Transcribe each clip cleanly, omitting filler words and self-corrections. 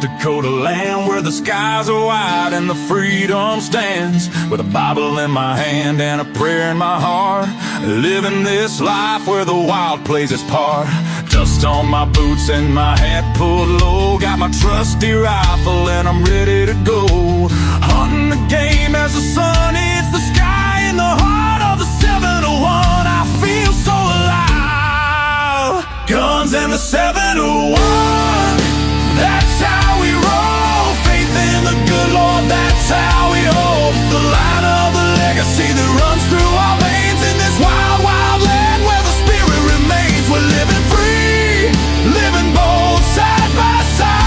Dakota land where the skies are wide and the freedom stands. With a Bible in my hand and a prayer in my heart, living this life where the wild plays its part. Dust on my boots and my hat pulled low, got my trusty rifle and I'm ready to go. Hunting the game as the sun hits the sky in the heart of the 701. I feel so alive. Guns and the 701, that's how we roll. Faith in the good Lord, that's how we hold the line of the legacy that runs through our veins. In this wild, wild land where the spirit remains, we're living free, living bold side by side,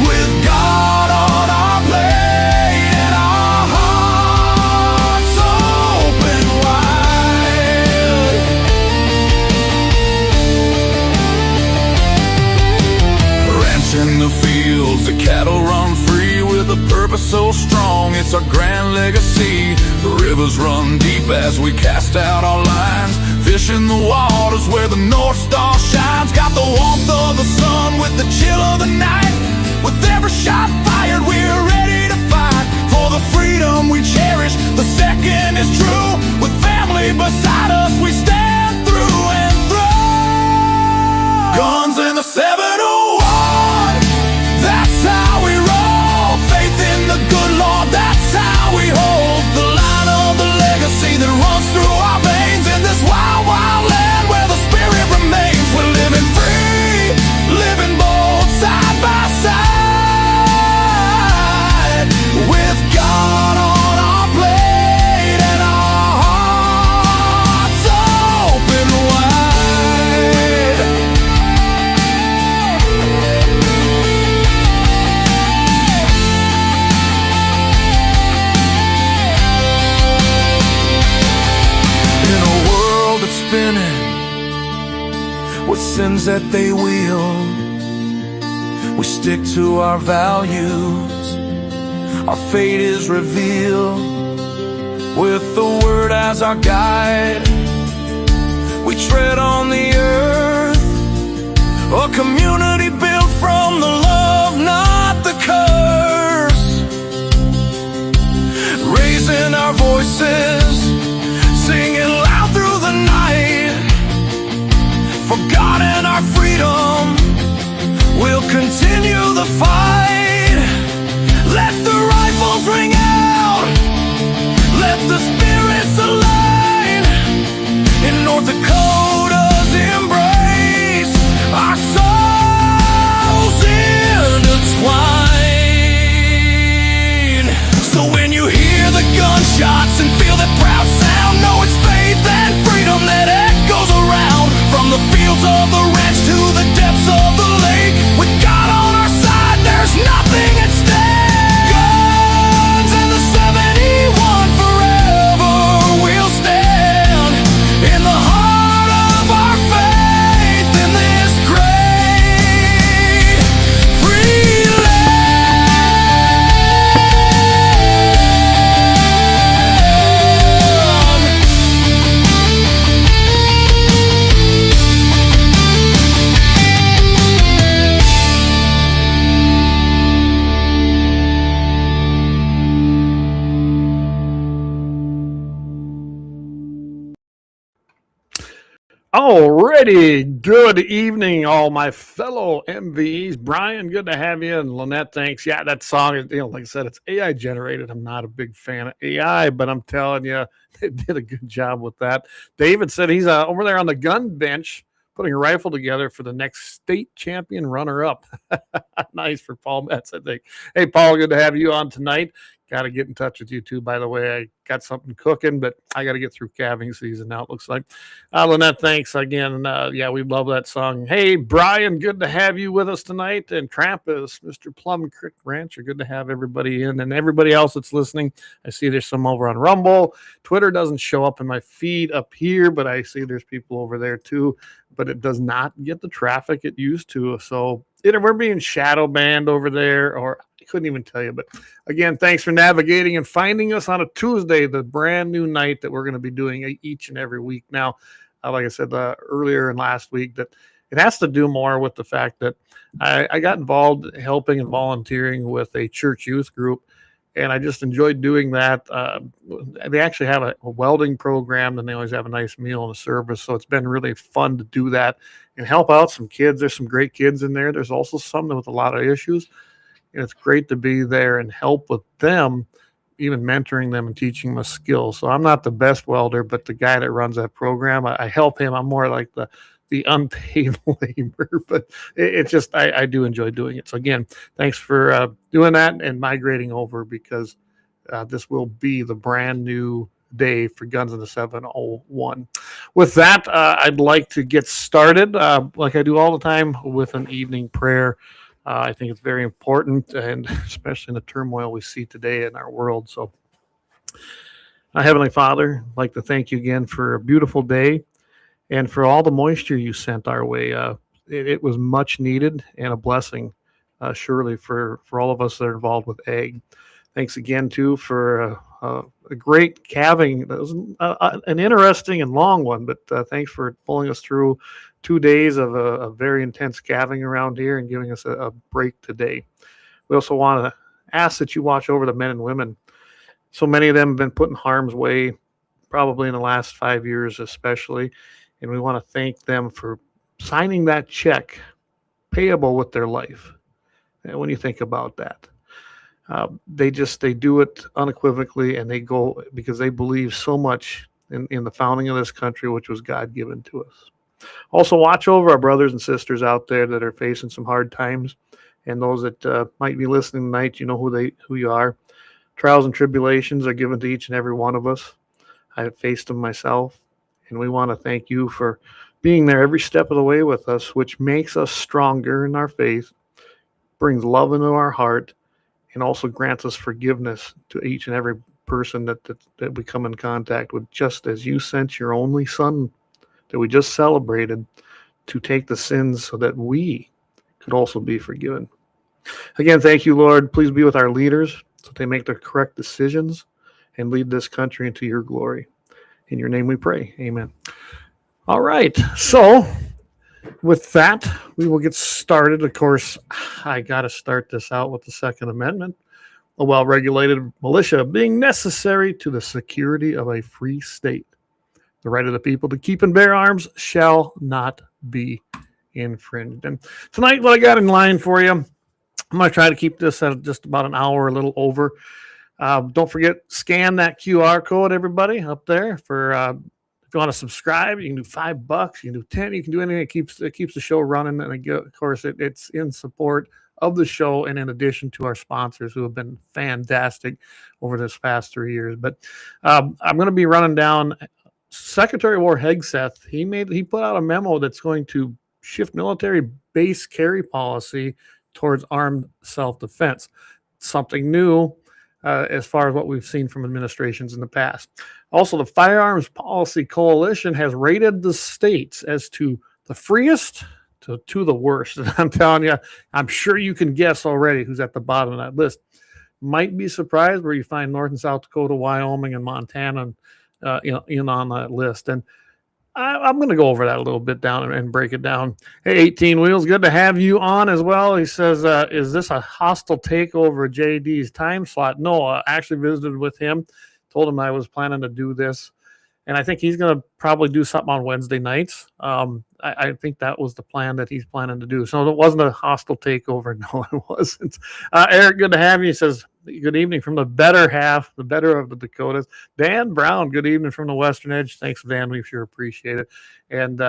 with God on our plate and our hearts open wide. Ranching the fields, the cattle run free with a purpose so strong, it's our grand legacy. The rivers run deep as we cast out our lines, fishing the waters where the North Star shines. Got the warmth of the sun with the chill of the night. With every shot fired, we're ready to fight for the freedom we cherish. The second is true. With family beside us, we stand through and through. Guns in the 701, that's how we roll. Faith in the good Lord, that's how we hold the line of the legacy that runs through our veins. In this wild, wild land where the spirit remains, we're living free, living bold side by side, with God on our plate and our hearts open wide. In a world that's spinning with sins that they wield, we stick to our values, our fate is revealed. With the word as our guide, we tread on the earth, a community built from the love, not the curse. Raising our voices, singing loud through the night, for God and our freedom, we'll continue the fight. Let the rifles ring out, let the spirits align. In North Dakota's embrace, our souls intertwine. So when you hear the gunshots and feel that proud sound, know it's faith and freedom that echoes around. From the fields of the ranch to the depths of the lake, with God on our side, there's nothing at stake. Guns and the 71, forever we'll stand in the heart of our faith in this great free Alrighty, good evening, all my fellow MVEs. Brian, good to have you, and Lynette, thanks. Yeah, that song is, like I said, it's AI generated. I'm not a big fan of AI, but I'm telling you, they did a good job with that. David said he's over there on the gun bench putting a rifle together for the next state champion runner-up. Nice for Paul Metz, I think. Hey, Paul, good to have you on tonight. Got to get in touch with you, too, by the way. I got something cooking, but I got to get through calving season now, it looks like. Lynette, thanks again. Yeah, we love that song. Hey, Brian, good to have you with us tonight. And Krampus, Mr. Plum Creek Rancher, good to have everybody in. And everybody else that's listening, I see there's some over on Rumble. Twitter doesn't show up in my feed up here, but I see there's people over there, too. But it does not get the traffic it used to. So either we're being shadow banned over there, or I couldn't even tell you. But again, thanks for navigating and finding us on a Tuesday, the brand new night that we're going to be doing each and every week. Now, like I said earlier and last week, that it has to do more with the fact that I got involved helping and volunteering with a church youth group, and I just enjoyed doing that. They actually have a welding program, and they always have a nice meal and a service. So it's been really fun to do that and help out some kids. There's some great kids in there. There's also some with a lot of issues, and it's great to be there and help with them, even mentoring them and teaching them a skill. So I'm not the best welder, but the guy that runs that program, I help him. I'm more like the unpaid labor, but it's just, I do enjoy doing it. So again, thanks for doing that and migrating over, because this will be the brand new day for Guns in the 701. With that, I'd like to get started like I do all the time with an evening prayer. I think it's very important, and especially in the turmoil we see today in our world. So, Heavenly Father, I'd like to thank you again for a beautiful day and for all the moisture you sent our way. It was much needed and a blessing, surely, for all of us that are involved with ag. Thanks again, too, for a great calving. That was an interesting and long one, but thanks for pulling us through 2 days of a very intense calving around here and giving us a break today. We also want to ask that you watch over the men and women. So many of them have been put in harm's way, probably in the last 5 years especially, and we want to thank them for signing that check payable with their life. And when you think about that, they do it unequivocally, and they go because they believe so much in the founding of this country, which was God given to us. Also, watch over our brothers and sisters out there that are facing some hard times, and those that might be listening tonight. You know who you are. Trials and tribulations are given to each and every one of us. I have faced them myself, and we want to thank you for being there every step of the way with us, which makes us stronger in our faith, brings love into our heart, and also grants us forgiveness to each and every person that we come in contact with, just as you sent your only Son that we just celebrated to take the sins so that we could also be forgiven. Again, thank you, Lord. Please be with our leaders so they make the correct decisions and lead this country into your glory. In your name we pray. Amen. All right. So with that, we will get started. Of course, I got to start this out with the Second Amendment. A well-regulated militia being necessary to the security of a free state. The right of the people to keep and bear arms shall not be infringed. And tonight, what I got in line for you, I'm going to try to keep this at just about an hour, a little over. Don't forget, scan that QR code, everybody, up there. For if you want to subscribe, you can do $5, you can do 10, you can do anything. It keeps the show running, and of course, it's in support of the show, and in addition to our sponsors who have been fantastic over this past 3 years. But I'm going to be running down Secretary of War Hegseth. He put out a memo that's going to shift military base carry policy towards armed self-defense. Something new as far as what we've seen from administrations in the past. Also, the Firearms Policy Coalition has rated the states as to the freest to the worst. And I'm telling you, I'm sure you can guess already who's at the bottom of that list. Might be surprised where you find North and South Dakota, Wyoming, and Montana in on that list. And I'm going to go over that a little bit down and break it down. Hey, 18 Wheels, good to have you on as well. He says, is this a hostile takeover of JD's time slot? No, I actually visited with him, told him I was planning to do this. And I think he's going to probably do something on Wednesday nights. I think that was the plan that he's planning to do. So it wasn't a hostile takeover. No, it wasn't. Eric, good to have you. He says, good evening from the better half, the better of the Dakotas. Dan Brown, good evening from the Western Edge. Thanks, Dan. We sure appreciate it. And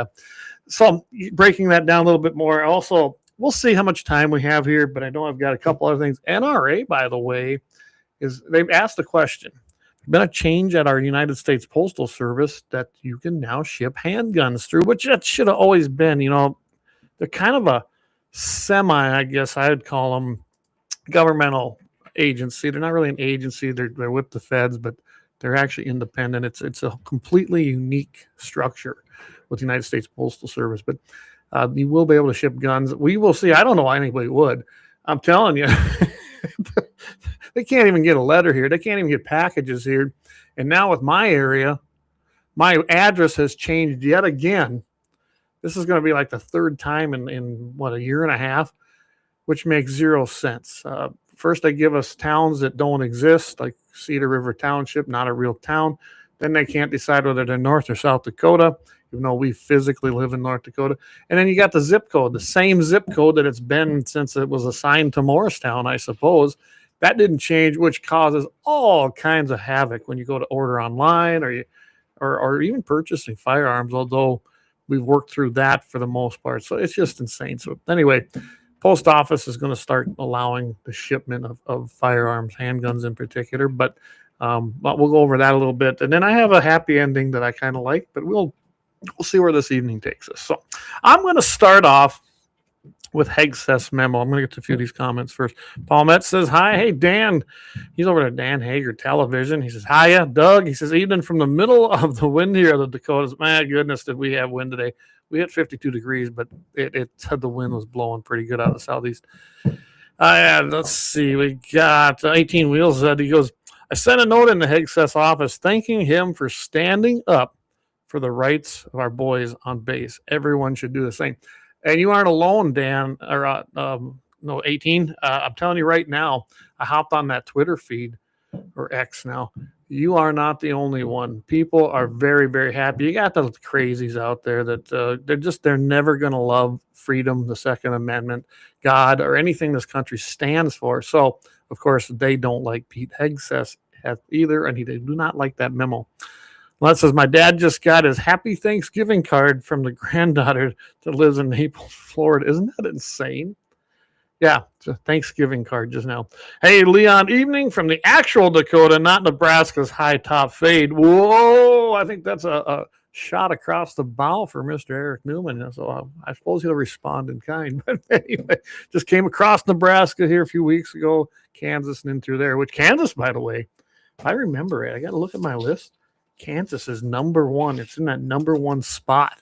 so breaking that down a little bit more. Also, we'll see how much time we have here, but I know I've got a couple other things. NRA, by the way, they've asked a question. Been a change at our United States Postal Service that you can now ship handguns through, which that should have always been. They're kind of a semi, I guess I'd call them, governmental agency. They're not really an agency. They're with the feds, but they're actually independent. It's a completely unique structure with the United States Postal Service, but you will be able to ship guns. We will see. I don't know why anybody would. I'm telling you. They can't even get a letter here. They can't even get packages here. And now with my area, my address has changed yet again. This is going to be like the third time in what, a year and a half, which makes zero sense. First, they give us towns that don't exist, like Cedar River Township, not a real town. Then they can't decide whether they're North or South Dakota, even though we physically live in North Dakota. And then you got the zip code, the same zip code that it's been since it was assigned to Morristown, I suppose. That didn't change, which causes all kinds of havoc when you go to order online or even purchasing firearms, although we've worked through that for the most part. So it's just insane. So anyway, post office is going to start allowing the shipment of firearms, handguns in particular, but we'll go over that a little bit. And then I have a happy ending that I kind of like, but we'll see where this evening takes us. So I'm going to start off with Hegseth's memo. I'm going to get to a few of these comments first. Paul Metz says, hi. Hey, Dan. He's over at Dan Hager Television. He says, hiya, Doug. He says, even from the middle of the windier of the Dakotas, my goodness, did we have wind today. We hit 52 degrees, but it said the wind was blowing pretty good out of the southeast. Let's see. We got 18 Wheels. He goes, I sent a note in the Hegseth's office thanking him for standing up for the rights of our boys on base. Everyone should do the same. And you aren't alone, Dan, or 18. I'm telling you right now, I hopped on that Twitter feed, or X now. You are not the only one. People are very, very happy. You got the crazies out there that they're never going to love freedom, the Second Amendment, God, or anything this country stands for. So, of course, they don't like Pete Hegseth either, and they do not like that memo. Well, that says, my dad just got his Happy Thanksgiving card from the granddaughter that lives in Naples, Florida. Isn't that insane? Yeah, it's a Thanksgiving card just now. Hey, Leon Evening from the actual Dakota, not Nebraska's high top fade. Whoa, I think that's a shot across the bow for Mr. Eric Newman. So I suppose he'll respond in kind. But anyway, just came across Nebraska here a few weeks ago, Kansas and in through there, which Kansas, by the way, if I remember it, I got to look at my list. Kansas is number one. It's in that number one spot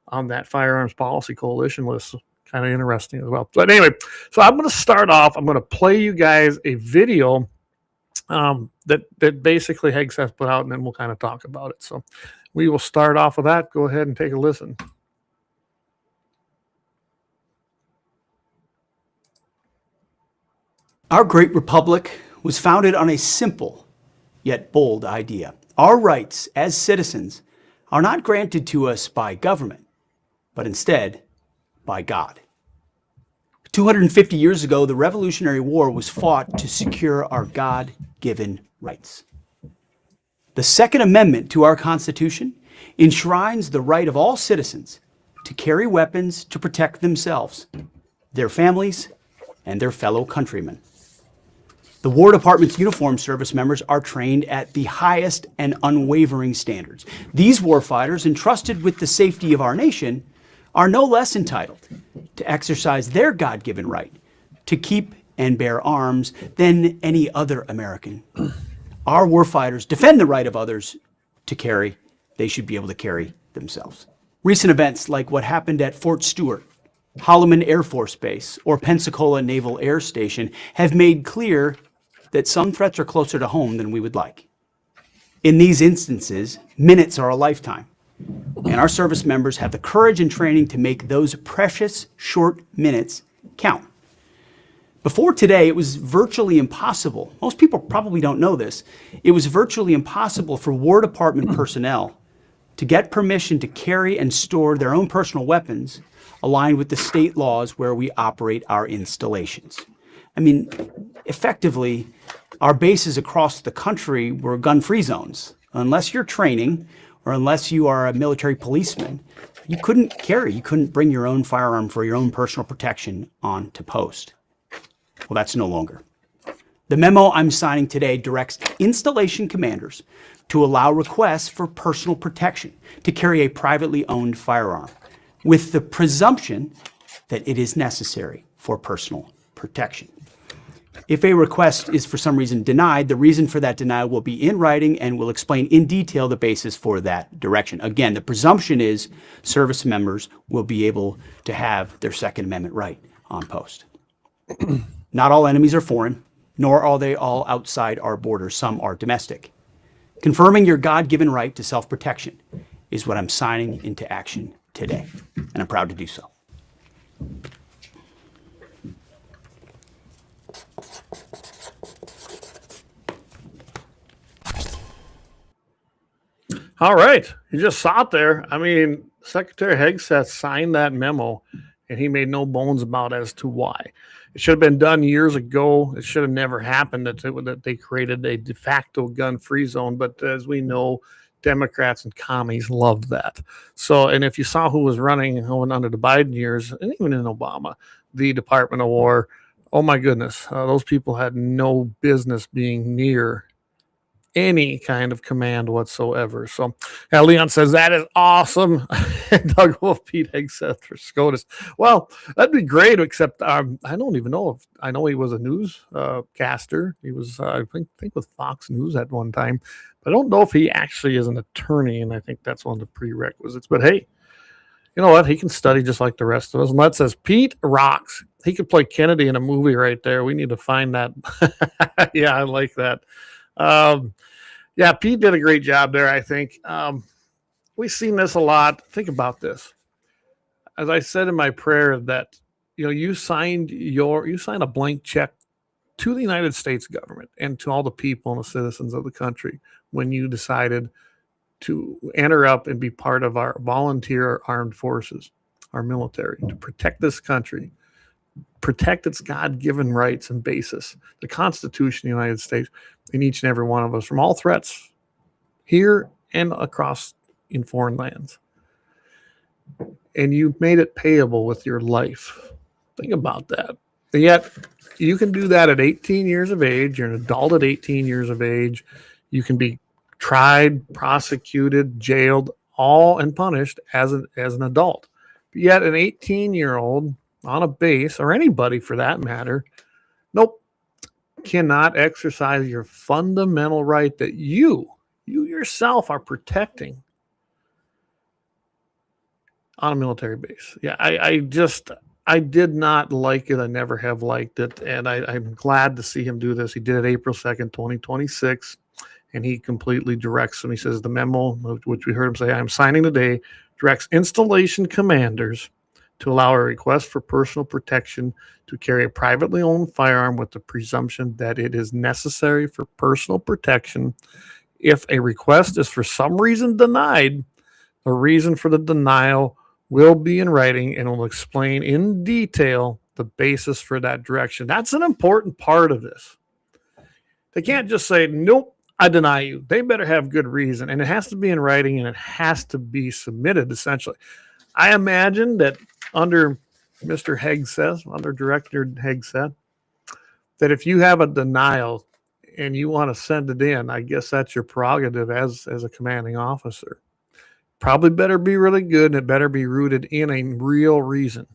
on that Firearms Policy Coalition list. Kind of interesting as well. But anyway, so I'm going to start off. I'm going to play you guys a video that basically Hegseth put out, and then we'll kind of talk about it. So we will start off with that. Go ahead and take a listen. Our great republic was founded on a simple yet bold idea. Our rights as citizens are not granted to us by government, but instead by God. 250 years ago, the Revolutionary War was fought to secure our God-given rights. The Second Amendment to our Constitution enshrines the right of all citizens to carry weapons to protect themselves, their families, and their fellow countrymen. The War Department's uniformed service members are trained at the highest and unwavering standards. These warfighters, entrusted with the safety of our nation, are no less entitled to exercise their God-given right to keep and bear arms than any other American. Our warfighters defend the right of others to carry. They should be able to carry themselves. Recent events like what happened at Fort Stewart, Holloman Air Force Base, or Pensacola Naval Air Station have made clear that some threats are closer to home than we would like. In these instances, minutes are a lifetime, and our service members have the courage and training to make those precious short minutes count. Before today, it was virtually impossible. Most people probably don't know this. It was virtually impossible for War Department personnel to get permission to carry and store their own personal weapons aligned with the state laws where we operate our installations. I mean, effectively, our bases across the country were gun-free zones. Unless you're training or unless you are a military policeman, you couldn't carry, you couldn't bring your own firearm for your own personal protection onto post. Well, that's no longer. The memo I'm signing today directs installation commanders to allow requests for personal protection to carry a privately owned firearm, with the presumption that it is necessary for personal protection. If a request is for some reason denied, the reason for that denial will be in writing and will explain in detail the basis for that direction. Again, the presumption is service members will be able to have their Second Amendment right on post. Not all enemies are foreign, nor are they all outside our borders. Some are domestic. Confirming your God-given right to self-protection is what I'm signing into action today, and I'm proud to do so. All right. You just saw it there. I mean, Secretary Hegseth signed that memo, and he made no bones about as to why. It should have been done years ago. It should have never happened that they created a de facto gun-free zone. But as we know, Democrats and commies love that. So, and if you saw who was running under the Biden years, and even in Obama, the Department of War, oh my goodness, those people had no business being near any kind of command whatsoever. So Leon says that is awesome. Doug Wolf, Pete Hegseth for SCOTUS. Well, that'd be great, except I don't even know if I know he was a news caster. He was I think with Fox News at one time, but I don't know if he actually is an attorney, and I think that's one of the prerequisites. But hey, you know what? He can study just like the rest of us. And that says Pete rocks. He could play Kennedy in a movie right there. We need to find that. Yeah, I like that. Yeah, Pete did a great job there, I think. We've seen this a lot. Think about this. As I said in my prayer, that you signed a blank check to the United States government and to all the people and the citizens of the country when you decided to enter up and be part of our volunteer armed forces, our military, to protect this country, protect its God-given rights and basis, the Constitution of the United States, in each and every one of us from all threats here and across in foreign lands. And you made it payable with your life. Think about that. And yet you can do that at 18 years of age. You're an adult at 18 years of age. You can be tried, prosecuted, jailed, all and punished as an adult. But yet an 18-year-old on a base, or anybody for that matter, nope, cannot exercise your fundamental right that you yourself are protecting on a military base. Yeah, I did not like it. I never have liked it. And I'm glad to see him do this. He did it April 2nd, 2026. And he completely directs them. He says the memo, which we heard him say, I'm signing today, directs installation commanders to allow a request for personal protection to carry a privately owned firearm with the presumption that it is necessary for personal protection. If a request is for some reason denied, the reason for the denial will be in writing and will explain in detail the basis for that direction. That's an important part of this. They can't just say, nope, I deny you. They better have good reason. And it has to be in writing, and it has to be submitted, essentially. I imagine that under Mr. Hegseth, under Director Hegseth, that if you have a denial and you want to send it in, I guess that's your prerogative as a commanding officer. Probably better be really good, and it better be rooted in a real reason.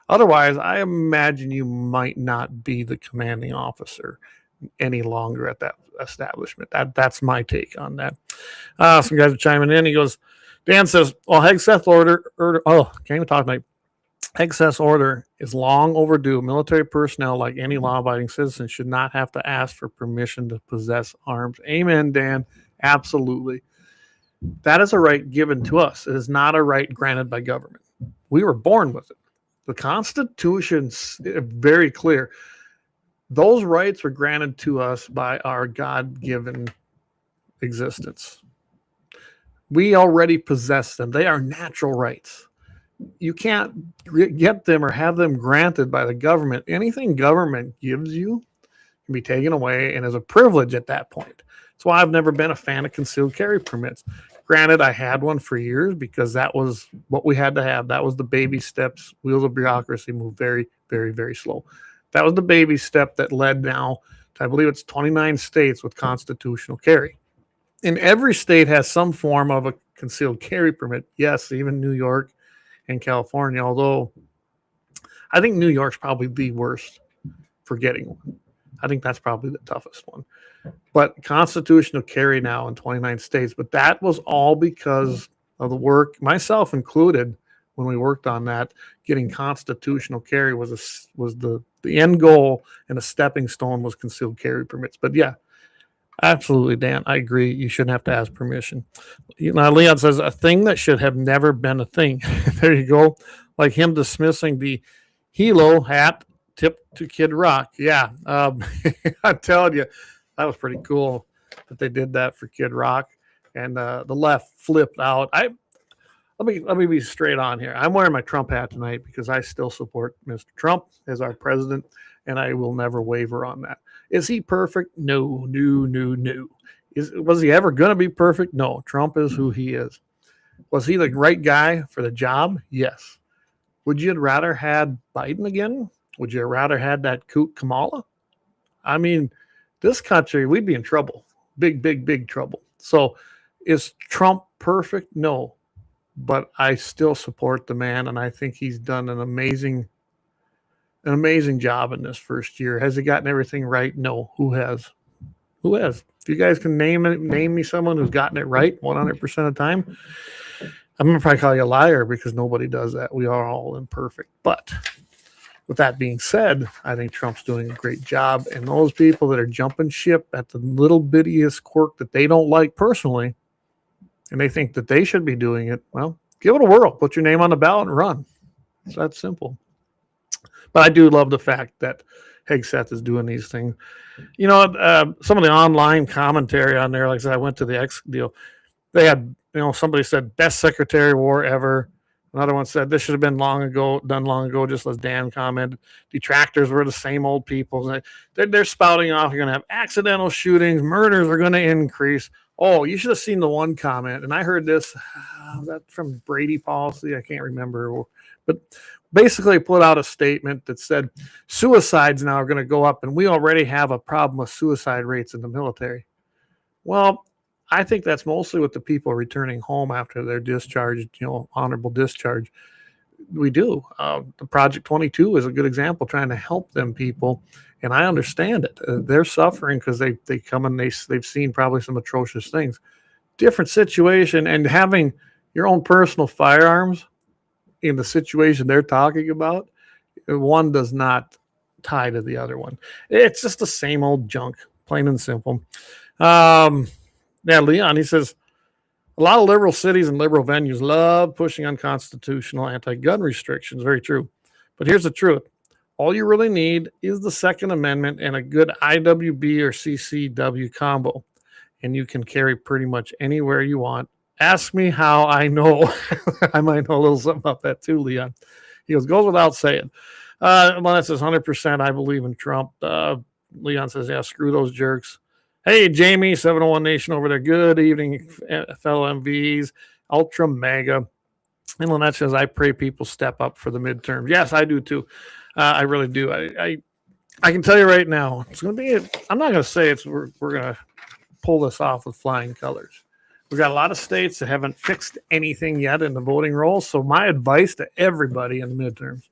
Otherwise, I imagine you might not be the commanding officer any longer at that establishment. That's my take on that. Some guys are chiming in. He goes, Dan says, well, Hegseth's order, can't even talk tonight. Hegseth's order is long overdue. Military personnel, like any law-abiding citizen, should not have to ask for permission to possess arms. Amen, Dan. Absolutely. That is a right given to us. It is not a right granted by government. We were born with it. The Constitution's very clear. Those rights were granted to us by our God-given existence. We already possess them. They are natural rights. You can't get them or have them granted by the government. Anything government gives you can be taken away and is a privilege at that point. That's why I've never been a fan of concealed carry permits. Granted, I had one for years because that was what we had to have. That was the baby steps. Wheels of bureaucracy move very, very, very slow. That was the baby step that led now to, I believe it's 29 states with constitutional carry. And every state has some form of a concealed carry permit. Yes, even New York and California, although I think New York's probably the worst for getting one. I think that's probably the toughest one. But constitutional carry now in 29 states. But that was all because of the work, myself included, when we worked on that. Getting constitutional carry was the end goal, and a stepping stone was concealed carry permits. But yeah, Absolutely, Dan. I agree. You shouldn't have to ask permission. Leon says a thing that should have never been a thing. There you go. Like him dismissing the Hilo hat tip to Kid Rock. Yeah. I'm telling you, that was pretty cool that they did that for Kid Rock. And the left flipped out. Let me be straight on here. I'm wearing my Trump hat tonight because I still support Mr. Trump as our president, and I will never waver on that. Is he perfect? No. Was he ever going to be perfect? No. Trump is who he is. Was he the right guy for the job? Yes. Would you rather had Biden again? Would you rather had that kook Kamala? I mean, this country, we'd be in trouble. Big trouble. So is Trump perfect? No. But I still support the man, and I think he's done an amazing job in this first year. Has he gotten everything right? No. Who has? If you guys can name me someone who's gotten it right 100% of the time, I'm gonna probably call you a liar because nobody does that. We are all imperfect. But with that being said, I think Trump's doing a great job, and those people that are jumping ship at the little bittiest quirk that they don't like personally, and they think that they should be doing it, well, give it a whirl. Put your name on the ballot and run. It's that simple. But I do love the fact that Hegseth is doing these things. Some of the online commentary on there, like I said, I went to the X deal. They had, somebody said, best Secretary of War ever. Another one said, this should have been done long ago, just as Dan commented. Detractors were the same old people. They're spouting off, you're going to have accidental shootings, murders are going to increase. Oh, you should have seen the one comment, and I heard this, that from Brady Policy, I can't remember, but basically put out a statement that said suicides now are going to go up, and we already have a problem with suicide rates in the military. Well, I think that's mostly with the people returning home after their discharge, honorable discharge. We do. The Project 22 is a good example, trying to help them people. And I understand it. They're suffering because they come and they've seen probably some atrocious things. Different situation, and having your own personal firearms in the situation they're talking about, one does not tie to the other one. It's just the same old junk, plain and simple. Leon, he says, a lot of liberal cities and liberal venues love pushing unconstitutional anti-gun restrictions. Very true. But here's the truth. All you really need is the Second Amendment and a good IWB or CCW combo, and you can carry pretty much anywhere you want. Ask me how I know. I might know a little something about that too, Leon. He goes without saying. That says 100% I believe in Trump. Leon says, yeah, screw those jerks. Hey, Jamie, 701 Nation over there. Good evening, fellow MVs. Ultra Mega. And Lynette says, I pray people step up for the midterms. Yes, I do too. I really do. I can tell you right now, it's going to be, I'm not going to say we're going to pull this off with flying colors. We've got a lot of states that haven't fixed anything yet in the voting rolls. So my advice to everybody in the midterms,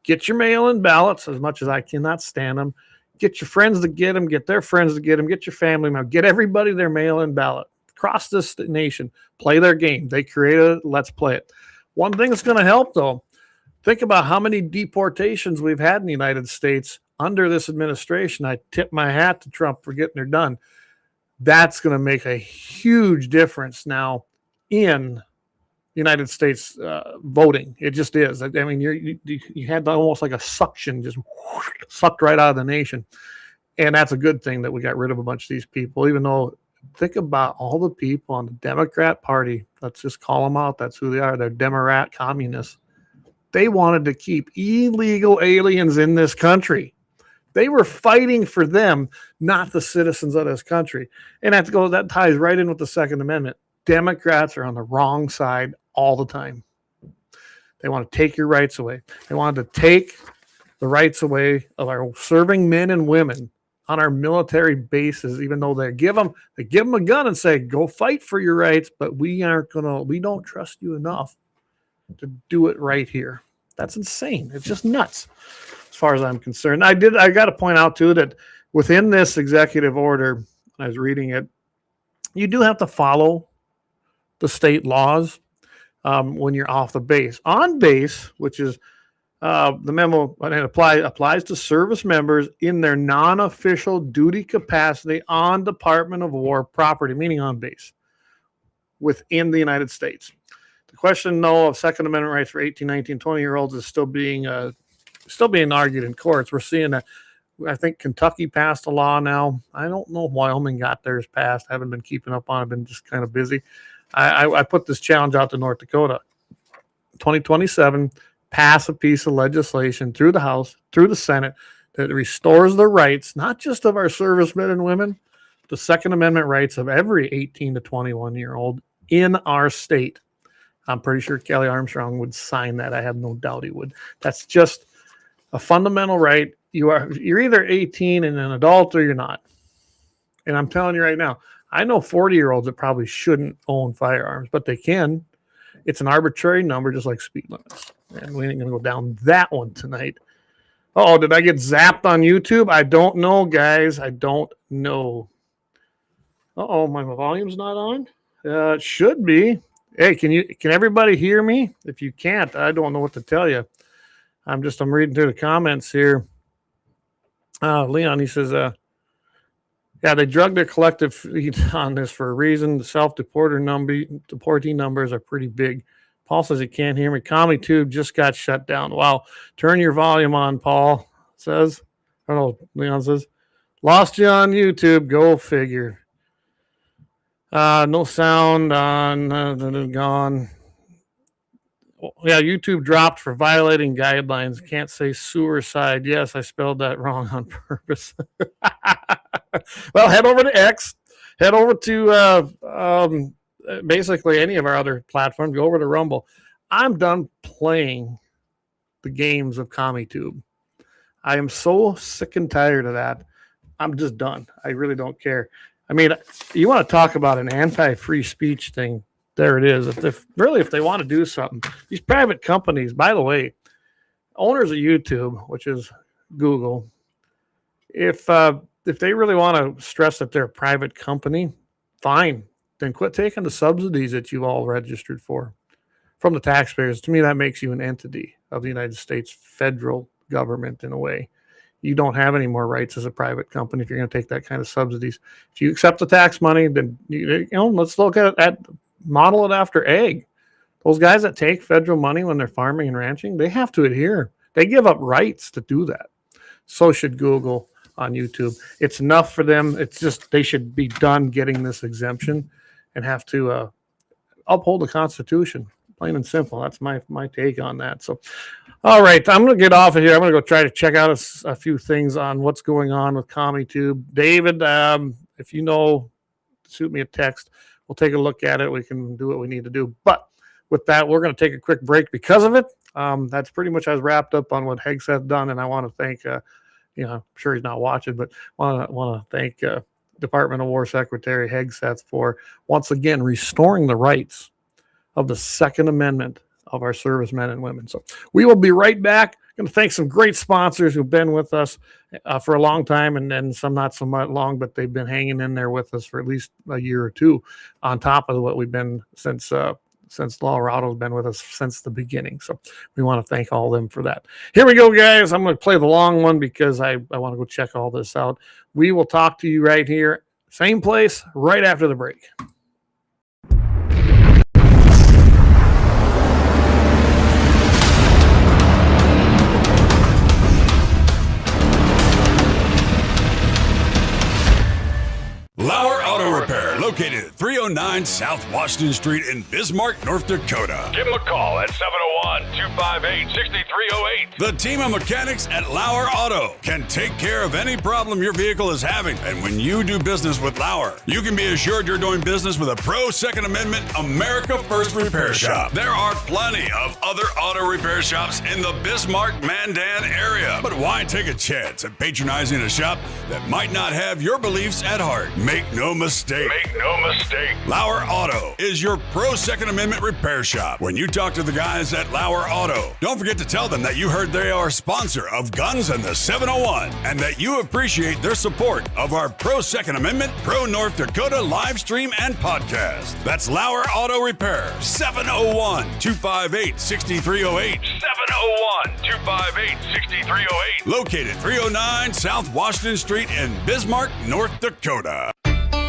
get your mail-in ballots as much as I cannot stand them. Get your friends to get them, get their friends to get them, get your family member, get everybody their mail-in ballot. Across this nation, play their game. They created it, let's play it. One thing that's going to help, though, think about how many deportations we've had in the United States under this administration. I tip my hat to Trump for getting it done. That's going to make a huge difference now in the United States voting. It just is. I mean, you had almost like a suction, just sucked right out of the nation. And that's a good thing that we got rid of a bunch of these people, even though think about all the people on the Democrat Party. Let's just call them out. That's who they are. They're Democrat communists. They wanted to keep illegal aliens in this country. They were fighting for them, not the citizens of this country. And that ties right in with the Second Amendment. Democrats are on the wrong side all the time. They want to take your rights away. They wanted to take the rights away of our serving men and women on our military bases, even though they give them a gun and say, go fight for your rights, but we don't trust you enough to do it right here. That's insane. It's just nuts as far as I'm concerned. I got to point out too that within this executive order, when I was reading it, you do have to follow the state laws when you're off the base. On base, which is The memo applies to service members in their non-official duty capacity on Department of War property, meaning on base, within the United States. The question, though, of Second Amendment rights for 18, 19, 20-year-olds is still being argued in courts. We're seeing that. I think Kentucky passed a law now. I don't know if Wyoming got theirs passed. I haven't been keeping up on it. I've been just kind of busy. I put this challenge out to North Dakota. 2027, pass a piece of legislation through the House, through the Senate, that restores the rights, not just of our servicemen and women, the Second Amendment rights of every 18 to 21-year-old in our state. I'm pretty sure Kelly Armstrong would sign that. I have no doubt he would. That's just a fundamental right. You're either 18 and an adult or you're not. And I'm telling you right now, I know 40-year-olds that probably shouldn't own firearms, but they can. It's an arbitrary number, just like speed limits. And we ain't going to go down that one tonight. Oh, did I get zapped on YouTube? I don't know, guys. I don't know. Uh-oh, my volume's not on? It should be. Hey, can everybody hear me? If you can't, I don't know what to tell you. I'm reading through the comments here. Leon, he says, yeah, they drug their collective fleet on this for a reason. The deportee numbers are pretty big. Paul says he can't hear me. CommonTube just got shut down. Wow. Turn your volume on, Paul says. I don't know. Leon says, lost you on YouTube. Go figure. No sound on. Gone. Yeah, YouTube dropped for violating guidelines. Can't say suicide. Yes, I spelled that wrong on purpose. Well, head over to X. Head over to basically any of our other platforms. Go over to Rumble. I'm done playing the games of CommonTube. I am so sick and tired of that. I'm just done. I really don't care. I mean, you want to talk about an anti-free speech thing. There it is. If they want to do something, these private companies, by the way, owners of YouTube, which is Google, if they really want to stress that they're a private company, fine. Then quit taking the subsidies that you all registered for from the taxpayers. To me, that makes you an entity of the United States federal government in a way. You don't have any more rights as a private company if you're going to take that kind of subsidies. If you accept the tax money, then let's look at model it after ag. Those guys that take federal money when they're farming and ranching, they have to adhere. They give up rights to do that. So should Google on YouTube. It's enough for them. It's just they should be done getting this exemption and have to uphold the Constitution. Plain and simple. That's my take on that. So, all right, I'm going to get off of here. I'm going to go try to check out a few things on what's going on with CommonTube. David, if you know, shoot me a text. We'll take a look at it. We can do what we need to do. But with that, we're going to take a quick break because of it. That's pretty much as wrapped up on what Hegseth's done, and I want to thank, I'm sure he's not watching, but want to thank Department of War Secretary Hegseth for once again restoring the rights of the Second Amendment of our servicemen and women. So we will be right back. I'm going to thank some great sponsors who've been with us for a long time, and then some not so much long, but they've been hanging in there with us for at least a year or two on top of what we've been since Laurado's been with us since the beginning. So we want to thank all of them for that. Here we go, guys. I'm going to play the long one because I want to go check all this out. We will talk to you right here, same place, right after the break. LAUER Auto Repair, located at 309 South Washington Street in Bismarck, North Dakota. Give them a call at 701-258-6308. The team of mechanics at LAUER Auto can take care of any problem your vehicle is having. And when you do business with LAUER, you can be assured you're doing business with a pro Second Amendment America First repair shop. There are plenty of other auto repair shops in the Bismarck-Mandan area. But why take a chance at patronizing a shop that might not have your beliefs at heart? Make no mistake. Lauer Auto is your pro Second Amendment repair shop. When you talk to the guys at Lauer Auto, don't forget to tell them that you heard they are a sponsor of Guns and the 701 and that you appreciate their support of our pro Second Amendment, pro North Dakota live stream and podcast. That's Lauer Auto Repair, 701-258-6308. 701-258-6308. Located 309 South Washington Street in Bismarck, North Dakota.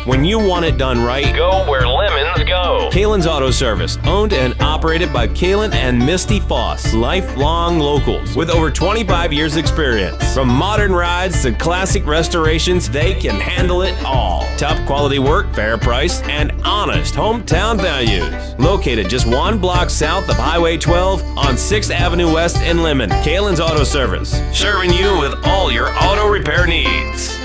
When you want it done right, Go where lemons go. Kalon's Auto Service, owned and operated by Kalon and Misty Foss, lifelong locals with over 25 years experience. From modern rides to classic restorations, they can handle it all. Top quality work, fair price, and honest hometown values. Located just one block south of Highway 12 on 6th Avenue West in Lemmon. Kalon's Auto Service, serving you with all your auto repair needs.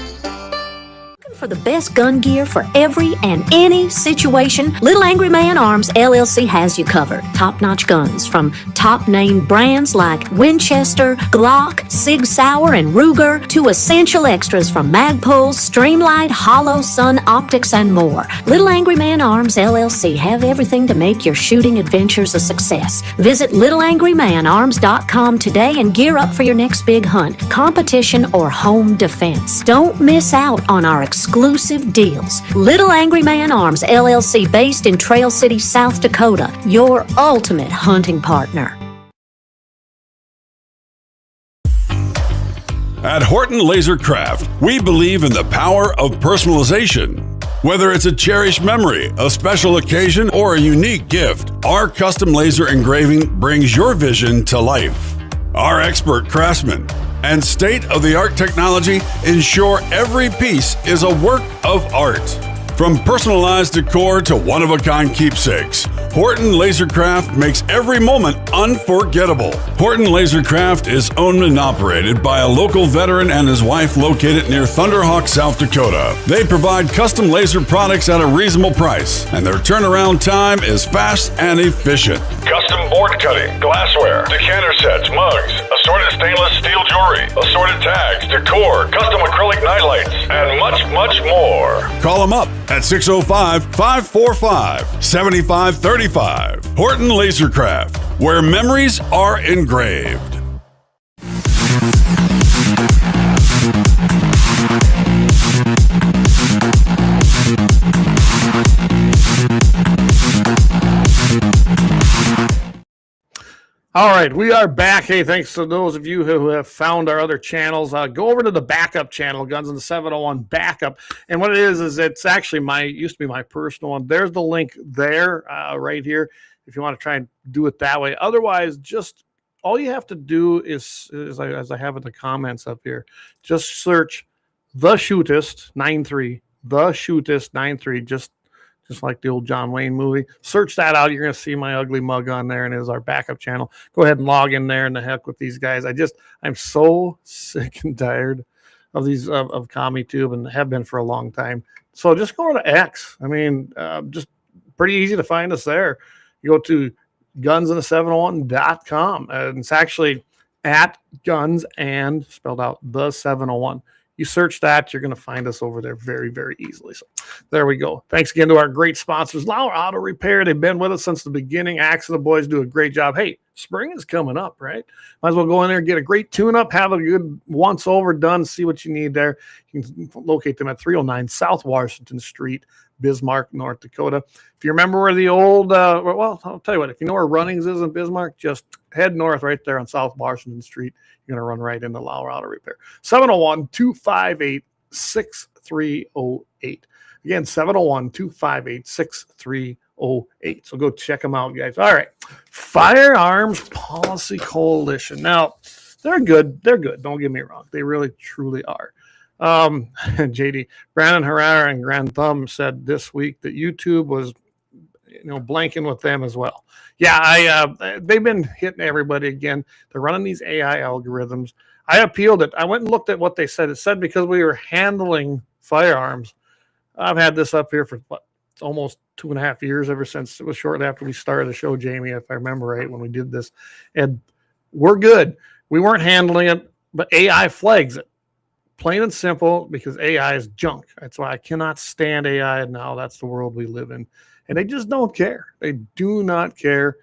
For the best gun gear for every and any situation, Little Angry Man Arms LLC has you covered. Top-notch guns from top-name brands like Winchester, Glock, Sig Sauer, and Ruger to essential extras from Magpul's, Streamlight, Hollow, Sun Optics, and more. Little Angry Man Arms LLC have everything to make your shooting adventures a success. Visit littleangrymanarms.com today and gear up for your next big hunt, competition, or home defense. Don't miss out on our exclusive deals. Little Angry Man Arms LLC, based in Trail City, South Dakota, your ultimate hunting partner. At Horton LaserCraft, we believe in the power of personalization. Whether it's a cherished memory, a special occasion, or a unique gift, our custom laser engraving brings your vision to life. Our expert craftsmen and state-of-the-art technology ensure every piece is a work of art. From personalized decor to one-of-a-kind keepsakes, Horton LaserCraft makes every moment unforgettable. Horton LaserCraft is owned and operated by a local veteran and his wife located near Thunderhawk, South Dakota. They provide custom laser products at a reasonable price, and their turnaround time is fast and efficient. Custom board cutting, glassware, decanter sets, mugs, assorted stainless steel jewelry, assorted tags, decor, custom acrylic nightlights, and much, much more. Call them up at 605-545-7535. Horton LaserCraft, where memories are engraved. All right, we are back. Hey, thanks to those of you who have found our other channels. Go over to the backup channel, Guns in the 701 Backup. And what it is it's actually used to be my personal one. There's the link there, right here, if you want to try and do it that way. Otherwise, just all you have to do is as I have in the comments up here, just search The Shootist 93, The Shootist 93, just like the old John Wayne movie. Search that out. You're going to see my ugly mug on there, and it is our backup channel. Go ahead and log in there, and the heck with these guys. I'm so sick and tired of these, of CommieTube, and have been for a long time. So just go to X. I mean, just pretty easy to find us there. You go to gunsandthe701.com, and it's actually at guns and spelled out the 701. You search that, you're going to find us over there very, very easily. So there we go. Thanks again to our great sponsors, Lauer Auto Repair. They've been with us since the beginning. Axe and the boys do a great job. Hey, spring is coming up, right? Might as well go in there and get a great tune-up, have a good once-over done, see what you need there. You can locate them at 309 South Washington Street, Bismarck, North Dakota. If you remember where the old, well, I'll tell you what, if you know where Runnings is in Bismarck, just head north right there on South Washington Street. You're going to run right into Lauer Auto Repair. 701-258-6308. Again, 701-258-6308. So go check them out, guys. All right. Firearms Policy Coalition. Now, they're good. They're good. Don't get me wrong. They really, truly are. JD, Brandon Herrera and Grand Thumb said this week that YouTube was, blanking with them as well. Yeah, they've been hitting everybody again. They're running these AI algorithms. I appealed it. I went and looked at what they said. It said because we were handling firearms. I've had this up here for almost 2.5 years, ever since it was shortly after we started the show, Jamie, if I remember right, when we did this. And we're good. We weren't handling it, but AI flags it. plain and simple, because AI is junk. That's why I cannot stand AI now. That's the world we live in. And they just don't care. They do not care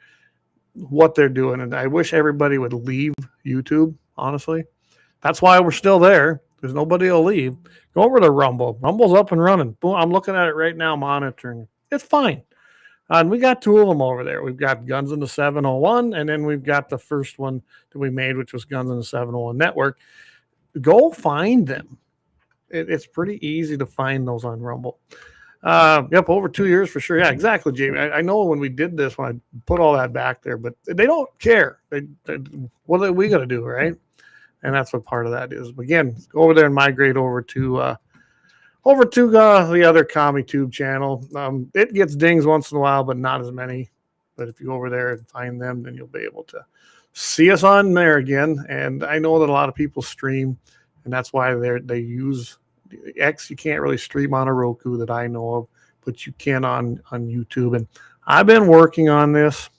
what they're doing. And I wish everybody would leave YouTube, honestly. That's why we're still there, because nobody will leave. Go over to Rumble. Rumble's up and running. Boom, I'm looking at it right now, monitoring. It's fine. And we got two of them over there. We've got Guns in the 701, and then we've got the first one that we made, which was Guns in the 701 Network. Go find them. It's pretty easy to find those on Rumble. Yep, over 2 years for sure. Yeah, exactly, Jamie. I know when we did this, when I put all that back there, but they don't care. What are we going to do, right? And that's what part of that is. But again, go over there and migrate over to the other CommieTube channel. It gets dings once in a while, but not as many. But if you go over there and find them, then you'll be able to see us on there again. And I know that a lot of people stream, and that's why they use X. You can't really stream on a Roku that I know of, but you can on YouTube. And I've been working on this,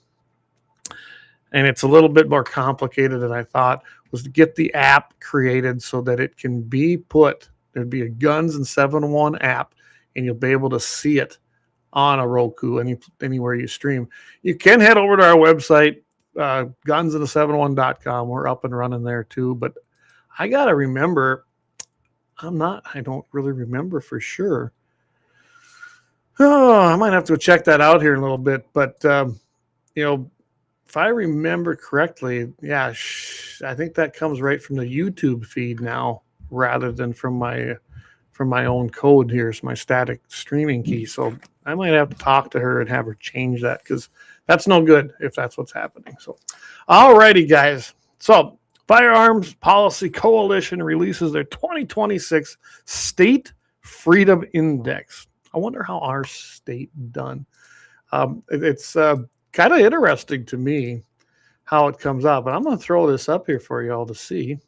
and it's a little bit more complicated than I thought, was to get the app created so that it can be put. There'd be a Guns and 701 app, and you'll be able to see it on a Roku anywhere you stream. You can head over to our website, gunsinthe701.com. We're up and running there too. But I got to remember, I don't really remember for sure. Oh, I might have to check that out here in a little bit. But, if I remember correctly, yeah, I think that comes right from the YouTube feed now, rather than from my own code here. It's my static streaming key. So I might have to talk to her and have her change that, because that's no good if that's what's happening. So, all righty, guys. So Firearms Policy Coalition releases their 2026 State Freedom Index. I wonder how our state done. It's kind of interesting to me how it comes out, but I'm going to throw this up here for you all to see.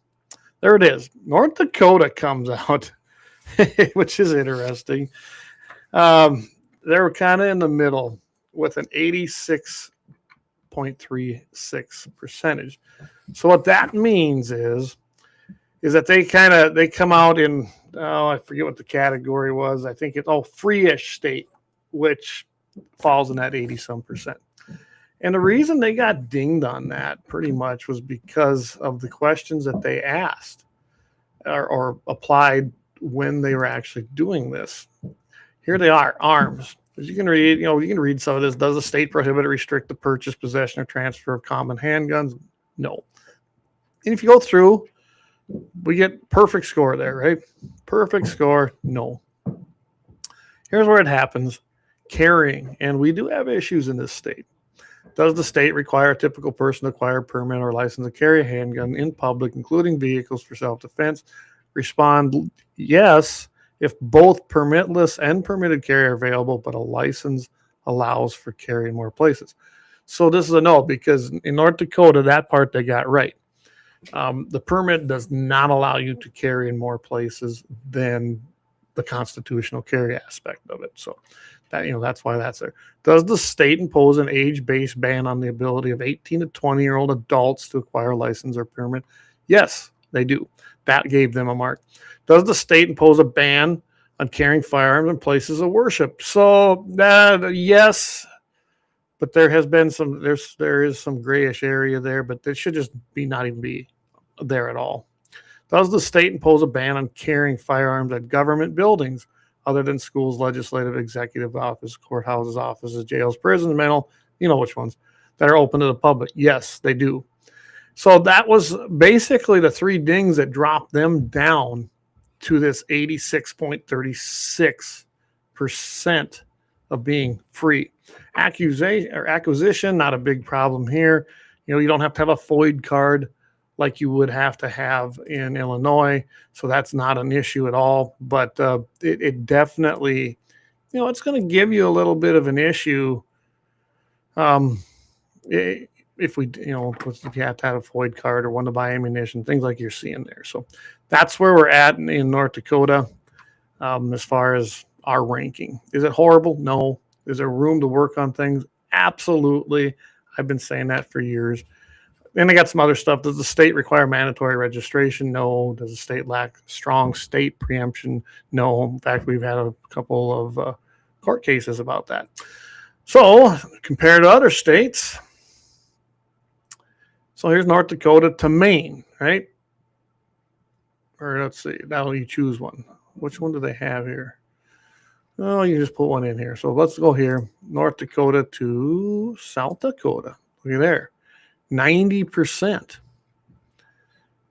There it is. North Dakota comes out, which is interesting. They're kind of in the middle with an 86.36%. So what that means is that they come out in, I forget what the category was. I think it's free-ish state, which falls in that 80-some%. And the reason they got dinged on that pretty much was because of the questions that they asked or applied when they were actually doing this. Here they are, arms. As you can read, you can read some of this. Does the state prohibit or restrict the purchase, possession, or transfer of common handguns? No. And if you go through, we get perfect score there, right? Perfect score, no. Here's where it happens. Carrying, and we do have issues in this state. Does the state require a typical person to acquire a permit or license to carry a handgun in public, including vehicles for self-defense? Respond, yes, if both permitless and permitted carry are available, but a license allows for carry in more places. So this is a no, because in North Dakota, that part they got right. The permit does not allow you to carry in more places than the constitutional carry aspect of it. So that's why that's there. Does the state impose an age-based ban on the ability of 18 to 20-year-old adults to acquire a license or permit? Yes, they do. That gave them a mark. Does the state impose a ban on carrying firearms in places of worship? So yes, but there is some grayish area there, but it should just not even be there at all. Does the state impose a ban on carrying firearms at government buildings other than schools, legislative, executive office, courthouses, offices, jails, prisons, mental, which ones, that are open to the public? Yes, they do. So that was basically the three dings that dropped them down to this 86.36% of being free. Acquisition, not a big problem here. You don't have to have a FOID card like you would have to have in Illinois. So that's not an issue at all. But it definitely, it's going to give you a little bit of an issue if you have to have a FOID card or want to buy ammunition, things like you're seeing there. So that's where we're at in North Dakota as far as our ranking. Is it horrible? No. Is there room to work on things? Absolutely. I've been saying that for years. Then I got some other stuff. Does the state require mandatory registration? No. Does the state lack strong state preemption? No. In fact, we've had a couple of court cases about that. So compared to other states, so here's North Dakota to Maine, right? Or let's see, now you choose one. Which one do they have here? Oh, you just put one in here. So let's go here. North Dakota to South Dakota. Look at there. 90%.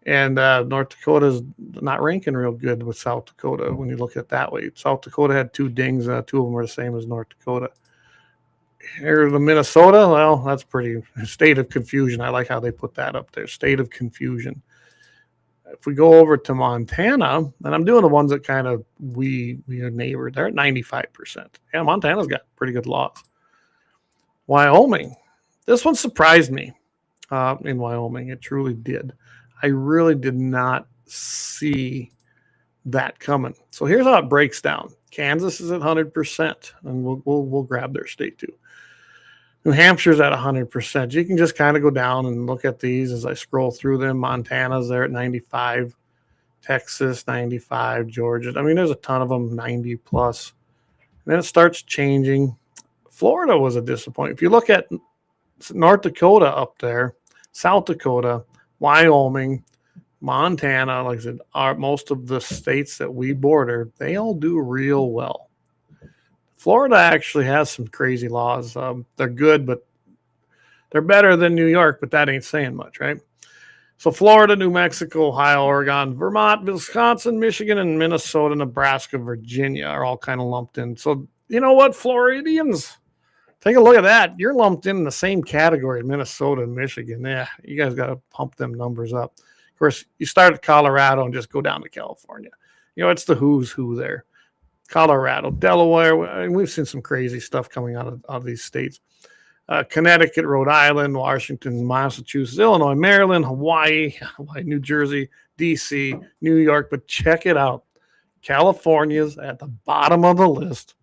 And North Dakota's not ranking real good with South Dakota when you look at it that way. South Dakota had 2 dings. 2 of them were the same as North Dakota. Here's the Minnesota. Well, that's pretty state of confusion. I like how they put that up there. State of confusion. If we go over to Montana, and I'm doing the ones that kind of we are neighbor, they're at 95%. Yeah, Montana's got pretty good laws. Wyoming. This one surprised me in Wyoming. It truly did. I really did not see that coming. So here's how it breaks down. Kansas is at 100%, and we'll grab their state too. New Hampshire's at 100%. You can just kind of go down and look at these as I scroll through them. Montana's there at 95, Texas 95, Georgia. I mean, there's a ton of them, 90 plus. And then it starts changing. Florida was a disappointment. If you look at North Dakota up there, South Dakota, Wyoming, Montana, like I said, most of the states that we border, they all do real well. Florida actually has some crazy laws. They're good, but they're better than New York, but that ain't saying much, right? So Florida, New Mexico, Ohio, Oregon, Vermont, Wisconsin, Michigan, and Minnesota, Nebraska, Virginia are all kind of lumped in. So you know what, Floridians? Take a look at that. You're lumped in the same category, Minnesota and Michigan. Yeah, you guys got to pump them numbers up. Of course, you start at Colorado and just go down to California. You know, it's the who's who there. Colorado, Delaware, and we've seen some crazy stuff coming out of these states. Connecticut, Rhode Island, Washington, Massachusetts, Illinois, Maryland, Hawaii, New Jersey, D.C., New York. But check it out. California's at the bottom of the list,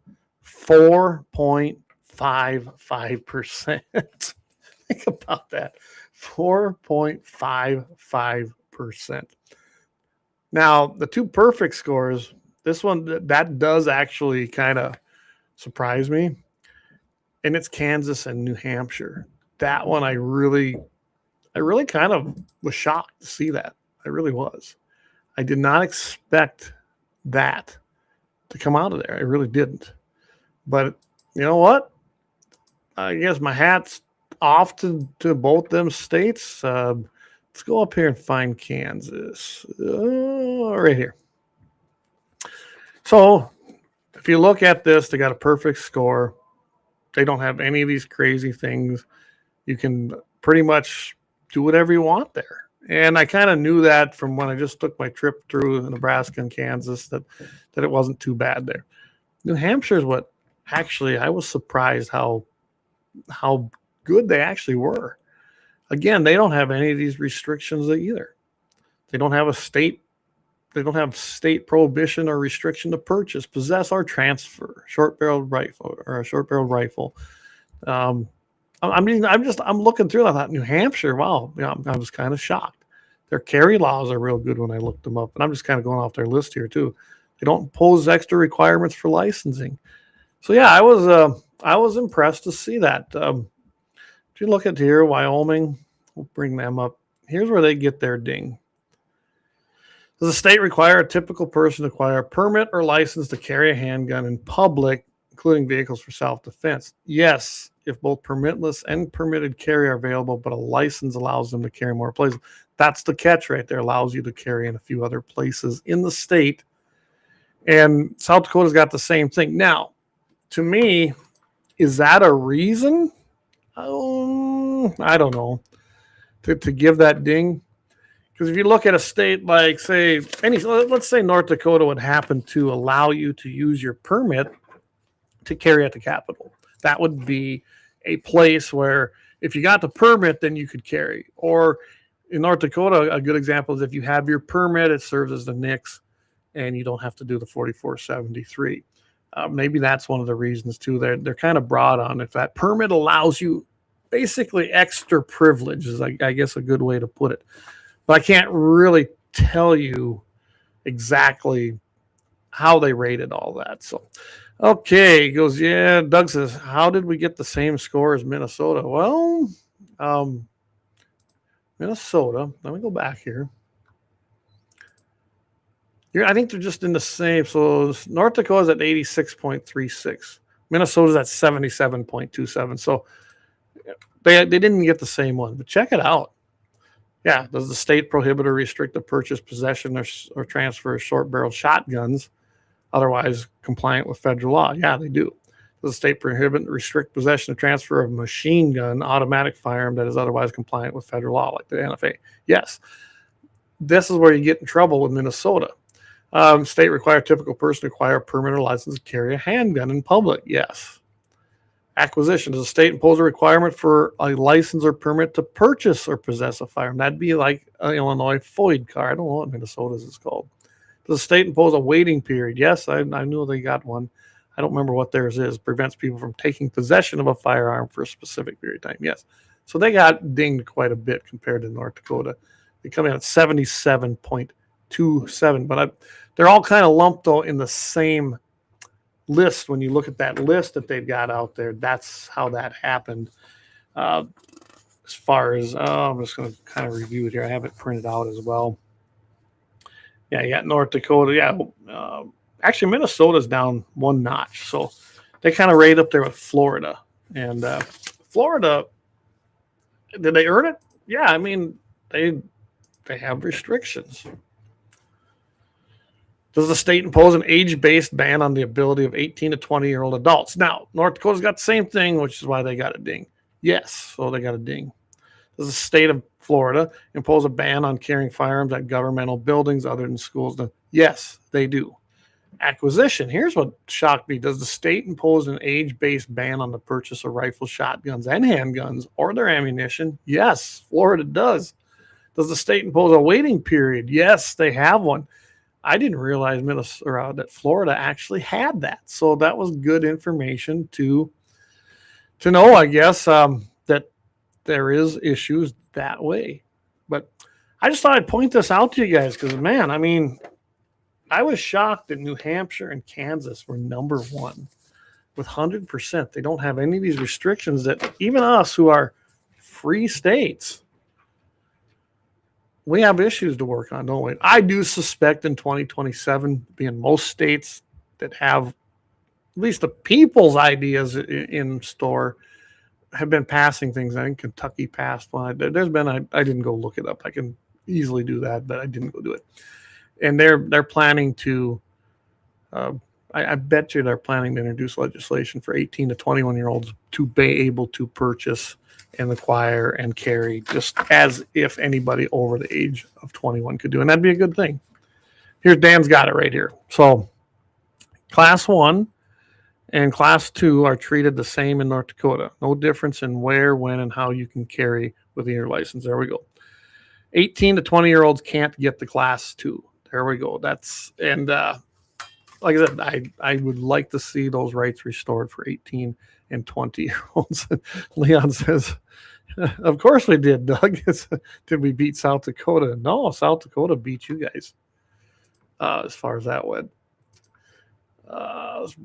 4.55%. Think about that. 4.55%. Now, the 2 perfect scores, this one, that does actually kind of surprise me. And it's Kansas and New Hampshire. That one, I really kind of was shocked to see that. I really was. I did not expect that to come out of there. I really didn't. But you know what? I guess my hat's off to both them states. Let's go up here and find Kansas. Right here. So if you look at this, they got a perfect score. They don't have any of these crazy things. You can pretty much do whatever you want there. And I kind of knew that from when I just took my trip through Nebraska and Kansas that it wasn't too bad there. New Hampshire is what actually I was surprised how good they actually were. Again, they don't have any of these restrictions either. They don't have state prohibition or restriction to purchase, possess, or transfer short-barreled rifle or a short-barreled rifle. I'm looking through. I thought New Hampshire. Wow, I was kind of shocked. Their carry laws are real good when I looked them up, and I'm just kind of going off their list here too. They don't impose extra requirements for licensing. So yeah, I was impressed to see that. If you look at here, Wyoming, we'll bring them up. Here's where they get their ding. Does the state require a typical person to acquire a permit or license to carry a handgun in public, including vehicles for self-defense? Yes, if both permitless and permitted carry are available, but a license allows them to carry more places. That's the catch right there. Allows you to carry in a few other places in the state. And South Dakota's got the same thing. Now, to me, is that a reason? I don't know. To give that ding? Because if you look at a state like, let's say North Dakota would happen to allow you to use your permit to carry at the Capitol. That would be a place where if you got the permit, then you could carry. Or in North Dakota, a good example is if you have your permit, it serves as the NICS, and you don't have to do the 4473. Maybe that's one of the reasons too. They're kind of broad on if that permit allows you basically extra privilege is, I guess, a good way to put it. But I can't really tell you exactly how they rated all that. So, okay, he goes, yeah. Doug says, how did we get the same score as Minnesota? Well, Minnesota, let me go back here. I think they're just in the same. So North Dakota's at 86.36. Minnesota's at 77.27. So they didn't get the same one. But check it out. Yeah, does the state prohibit or restrict the purchase, possession, or transfer of short-barreled shotguns otherwise compliant with federal law? Yeah, they do. Does the state prohibit or restrict possession or transfer of machine gun, automatic firearm that is otherwise compliant with federal law, like the NFA? Yes. This is where you get in trouble with Minnesota. State require typical person to acquire a permit or license to carry a handgun in public. Yes. Acquisition. Does the state impose a requirement for a license or permit to purchase or possess a firearm? That'd be like an Illinois FOID card. I don't know what Minnesota's is called. Does the state impose a waiting period? Yes, I knew they got one. I don't remember what theirs is. Prevents people from taking possession of a firearm for a specific period of time. Yes. So they got dinged quite a bit compared to North Dakota. They come in at 77.27, but they're all kind of lumped though in the same list. When you look at that list that they've got out there, that's how that happened. As far as, I'm just going to kind of review it here. I have it printed out as well. Yeah, you got North Dakota. Yeah, actually Minnesota's down one notch. So they kind of right up there with Florida. And Florida, did they earn it? Yeah, I mean, they have restrictions. Does the state impose an age-based ban on the ability of 18 to 20-year-old adults? Now, North Dakota's got the same thing, which is why they got a ding. Yes, so they got a ding. Does the state of Florida impose a ban on carrying firearms at governmental buildings other than schools? Yes, they do. Acquisition. Here's what shocked me. Does the state impose an age-based ban on the purchase of rifles, shotguns, and handguns or their ammunition? Yes, Florida does. Does the state impose a waiting period? Yes, they have one. I didn't realize that Florida actually had that. So that was good information to know, I guess, that there is issues that way. But I just thought I'd point this out to you guys because, man, I mean, I was shocked that New Hampshire and Kansas were number one with 100%. They don't have any of these restrictions that even us who are free states, we have issues to work on, don't we? I do suspect in 2027, being most states that have at least the people's ideas in store have been passing things. I think Kentucky passed one. There's been, I didn't go look it up. I can easily do that, but I didn't go do it. And they're planning to, I bet you they're planning to introduce legislation for 18 to 21-year-olds to be able to purchase and acquire and carry, just as if anybody over the age of 21 could do. And that'd be a good thing. Here's Dan's got it right here. So class 1 and class 2 are treated the same in North Dakota. No difference in where, when, and how you can carry with your license. There we go. 18 to 20-year-olds can't get the class 2. There we go. That's, and like I said, I would like to see those rights restored for 18 and 20-year-olds. Leon says, of course we did, Doug. Did we beat South Dakota? No, South Dakota beat you guys as far as that went. South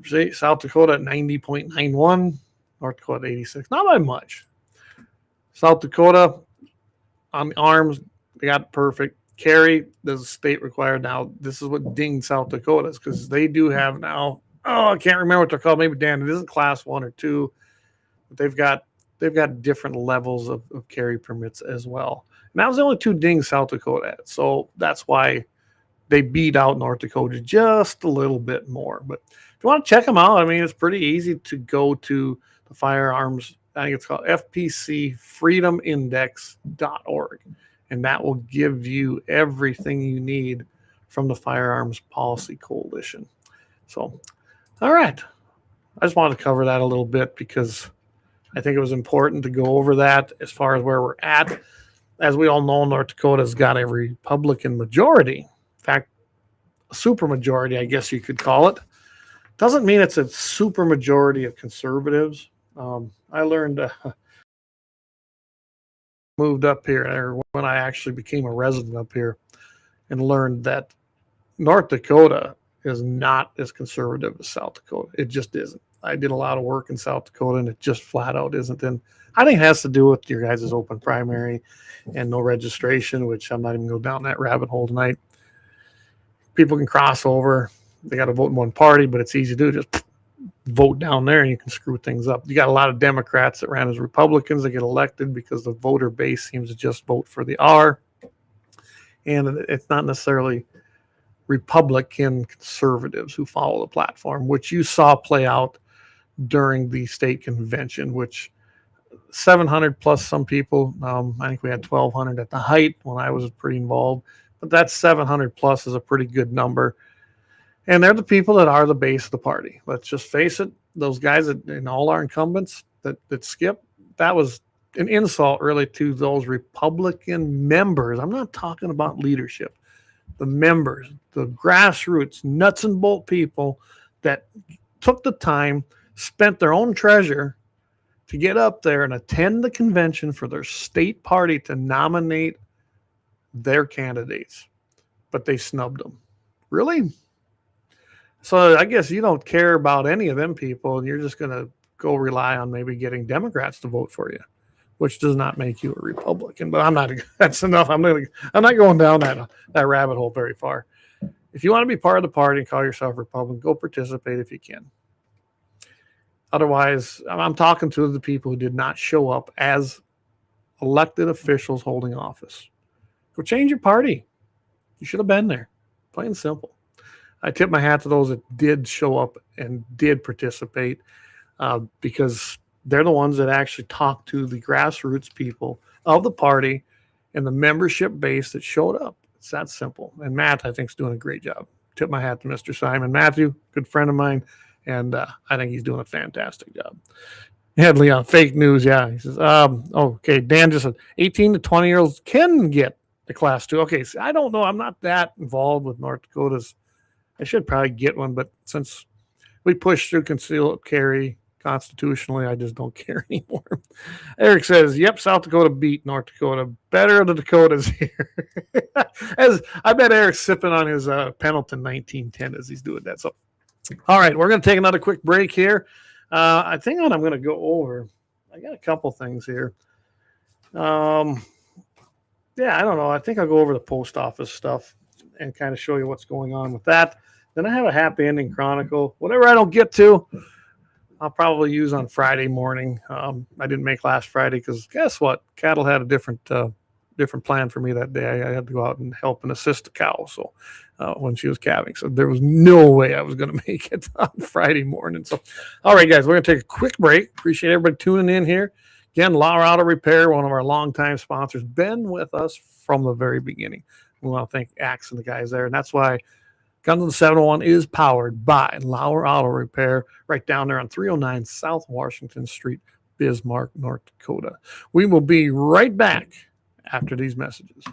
Dakota at 90.91, North Dakota 86. Not by much. South Dakota on the arms, they got perfect. Carry, does the state require now? This is what dinged South Dakota's because they do have now. Oh, I can't remember what they're called. Maybe Dan, it isn't class 1 or 2, but they've got different levels of carry permits as well. And that was the only 2 dings South Dakota had. So that's why they beat out North Dakota just a little bit more. But if you want to check them out, I mean, it's pretty easy to go to the firearms. I think it's called FPCFreedomIndex.org. And that will give you everything you need from the Firearms Policy Coalition. So, all right. I just wanted to cover that a little bit because I think it was important to go over that as far as where we're at. As we all know, North Dakota's got a Republican majority. In fact, a super majority, I guess you could call it. Doesn't mean it's a super majority of conservatives. I learned moved up here, or when I actually became a resident up here, and learned that North Dakota is not as conservative as South Dakota. It just isn't. I did a lot of work in South Dakota, and it just flat out isn't. And I think it has to do with your guys' open primary and no registration, which I'm not even going down that rabbit hole tonight. People can cross over. They got to vote in one party, but it's easy to do. Just vote down there and you can screw things up. You got a lot of Democrats that ran as Republicans that get elected because the voter base seems to just vote for the R. And it's not necessarily Republican conservatives who follow the platform, which you saw play out during the state convention, which 700 plus some people. I think we had 1,200 at the height when I was pretty involved, but that 700 plus is a pretty good number. And they're the people that are the base of the party. Let's just face it. Those guys that, and all our incumbents that skip, that was an insult really to those Republican members. I'm not talking about leadership. The members, the grassroots, nuts and bolt people that took the time, spent their own treasure to get up there and attend the convention for their state party to nominate their candidates. But they snubbed them. Really? So I guess you don't care about any of them people, and you're just going to go rely on maybe getting Democrats to vote for you, which does not make you a Republican. But I'm not. That's enough. I'm not going down that rabbit hole very far. If you want to be part of the party and call yourself Republican, go participate if you can. Otherwise, I'm talking to the people who did not show up as elected officials holding office. Go change your party. You should have been there. Plain and simple. I tip my hat to those that did show up and did participate because they're the ones that actually talk to the grassroots people of the party and the membership base that showed up. It's that simple. And Matt, I think, is doing a great job. Tip my hat to Mr. Simon Matthew, good friend of mine, and I think he's doing a fantastic job. Headley on fake news, yeah. He says, okay, Dan just said 18 to 20-year-olds can get the Class 2. Okay, so I don't know. I'm not that involved with North Dakota's. I should probably get one, but since we pushed through concealed carry constitutionally, I just don't care anymore. Eric says, yep, South Dakota beat North Dakota. Better of the Dakotas here. As I bet Eric's sipping on his Pendleton 1910 as he's doing that. So, all right, we're going to take another quick break here. I think I'm going to go over. I got a couple things here. Yeah, I don't know. I think I'll go over the post office stuff and kind of show you what's going on with that. Then I have a happy ending chronicle. Whatever I don't get to, I'll probably use on Friday morning. I didn't make last Friday because guess what? Cattle had a different plan for me that day. I had to go out and help and assist the cow. So when she was calving, so there was no way I was going to make it on Friday morning. So, all right, guys, we're going to take a quick break. Appreciate everybody tuning in here. Again, LAUER Auto Repair, one of our longtime sponsors, been with us from the very beginning. We want to thank Axe and the guys there, and that's why Guns on the 701 is powered by LAUER Auto Repair right down there on 309 South Washington Street, Bismarck, North Dakota. We will be right back after these messages.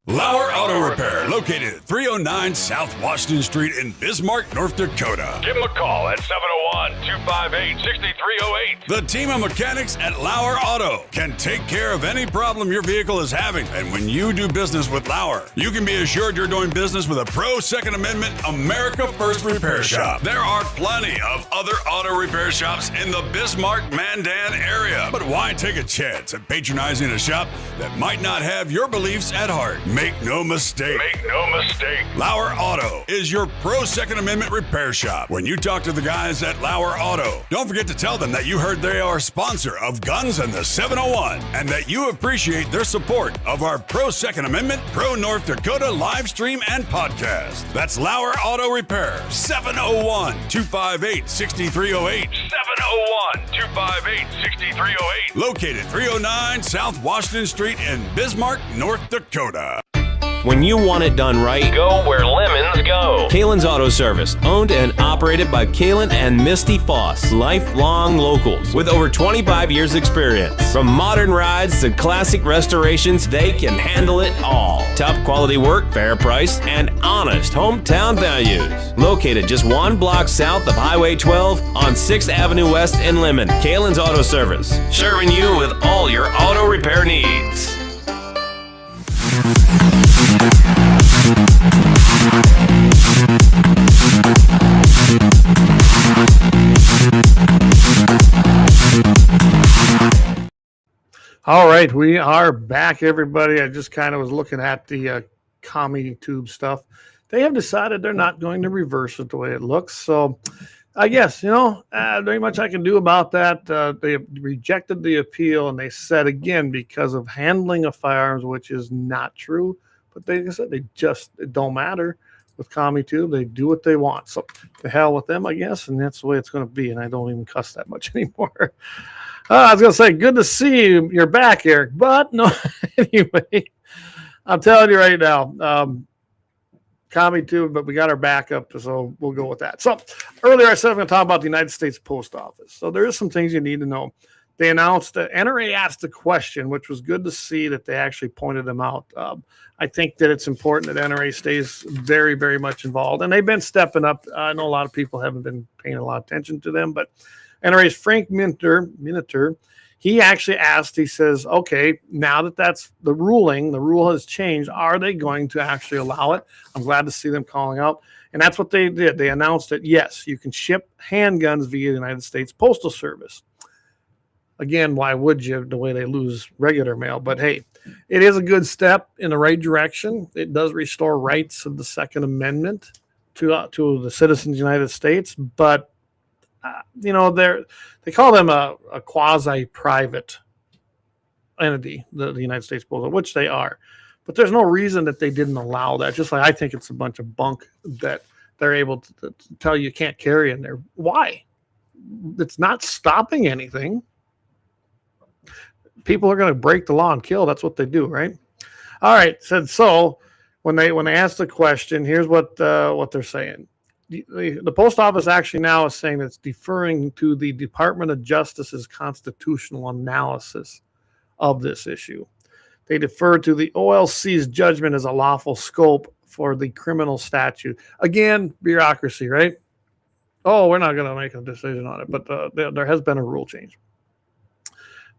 LAUER Auto Repair, located at 309 South Washington Street in Bismarck, North Dakota. Give them a call at 701-258-6308. The team of mechanics at LAUER Auto can take care of any problem your vehicle is having. And when you do business with LAUER, you can be assured you're doing business with a pro Second Amendment America First repair shop. There are plenty of other auto repair shops in the Bismarck-Mandan area. But why take a chance at patronizing a shop that might not have your beliefs at heart? Make no mistake. LAUER Auto is your pro Second Amendment repair shop. When you talk to the guys at LAUER Auto, don't forget to tell them that you heard they are a sponsor of Guns and the 701 and that you appreciate their support of our pro Second Amendment, pro North Dakota live stream and podcast. That's LAUER Auto Repair, 701-258-6308. 701-258-6308. Located 309 South Washington Street in Bismarck, North Dakota. When you want it done right, Go where lemons go. Kalon's Auto Service, owned and operated by Kalon and Misty Foss, lifelong locals with over 25 years experience. From modern rides to classic restorations, they can handle it all. Top quality work, fair price, and honest hometown values. Located just 1 block south of Highway 12 on 6th Avenue West in Lemmon, Kalon's Auto Service, serving you with all your auto repair needs. All right, we are back, everybody. I just kind of was looking at the commie tube stuff. They have decided they're not going to reverse it the way it looks. So I guess, very much I can do about that. They rejected the appeal, and they said, again, because of handling of firearms, which is not true. But they said it don't matter with commie tube. They do what they want. So to hell with them, I guess, and that's the way it's going to be. And I don't even cuss that much anymore. I was going to say, good to see you. You're back, Eric. But no, anyway, I'm telling you right now, commie tube, but we got our backup, so we'll go with that. So earlier I said I'm going to talk about the United States Post Office. So there is some things you need to know. They announced that NRA asked a question, which was good to see that they actually pointed them out. I think that it's important that NRA stays very, very much involved, and they've been stepping up. I know a lot of people haven't been paying a lot of attention to them, but NRA's Frank Minter, he actually asked, he says, okay, now that that's the rule has changed, are they going to actually allow it? I'm glad to see them calling out. And that's what they did. They announced that, yes, you can ship handguns via the United States Postal Service. Again, why would you, the way they lose regular mail? But hey, it is a good step in the right direction. It does restore rights of the Second Amendment to the citizens of the United States. But, they call them a quasi-private entity, the United States Postal, which they are. But there's no reason that they didn't allow that. Just like I think it's a bunch of bunk that they're able to tell you can't carry in there. Why? It's not stopping anything. People are going to break the law and kill. That's what they do, right? All right. So when they ask the question, here's what they're saying. The post office actually now is saying that it's deferring to the Department of Justice's constitutional analysis of this issue. They defer to the OLC's judgment as a lawful scope for the criminal statute. Again, bureaucracy, right? Oh, we're not going to make a decision on it, but there has been a rule change.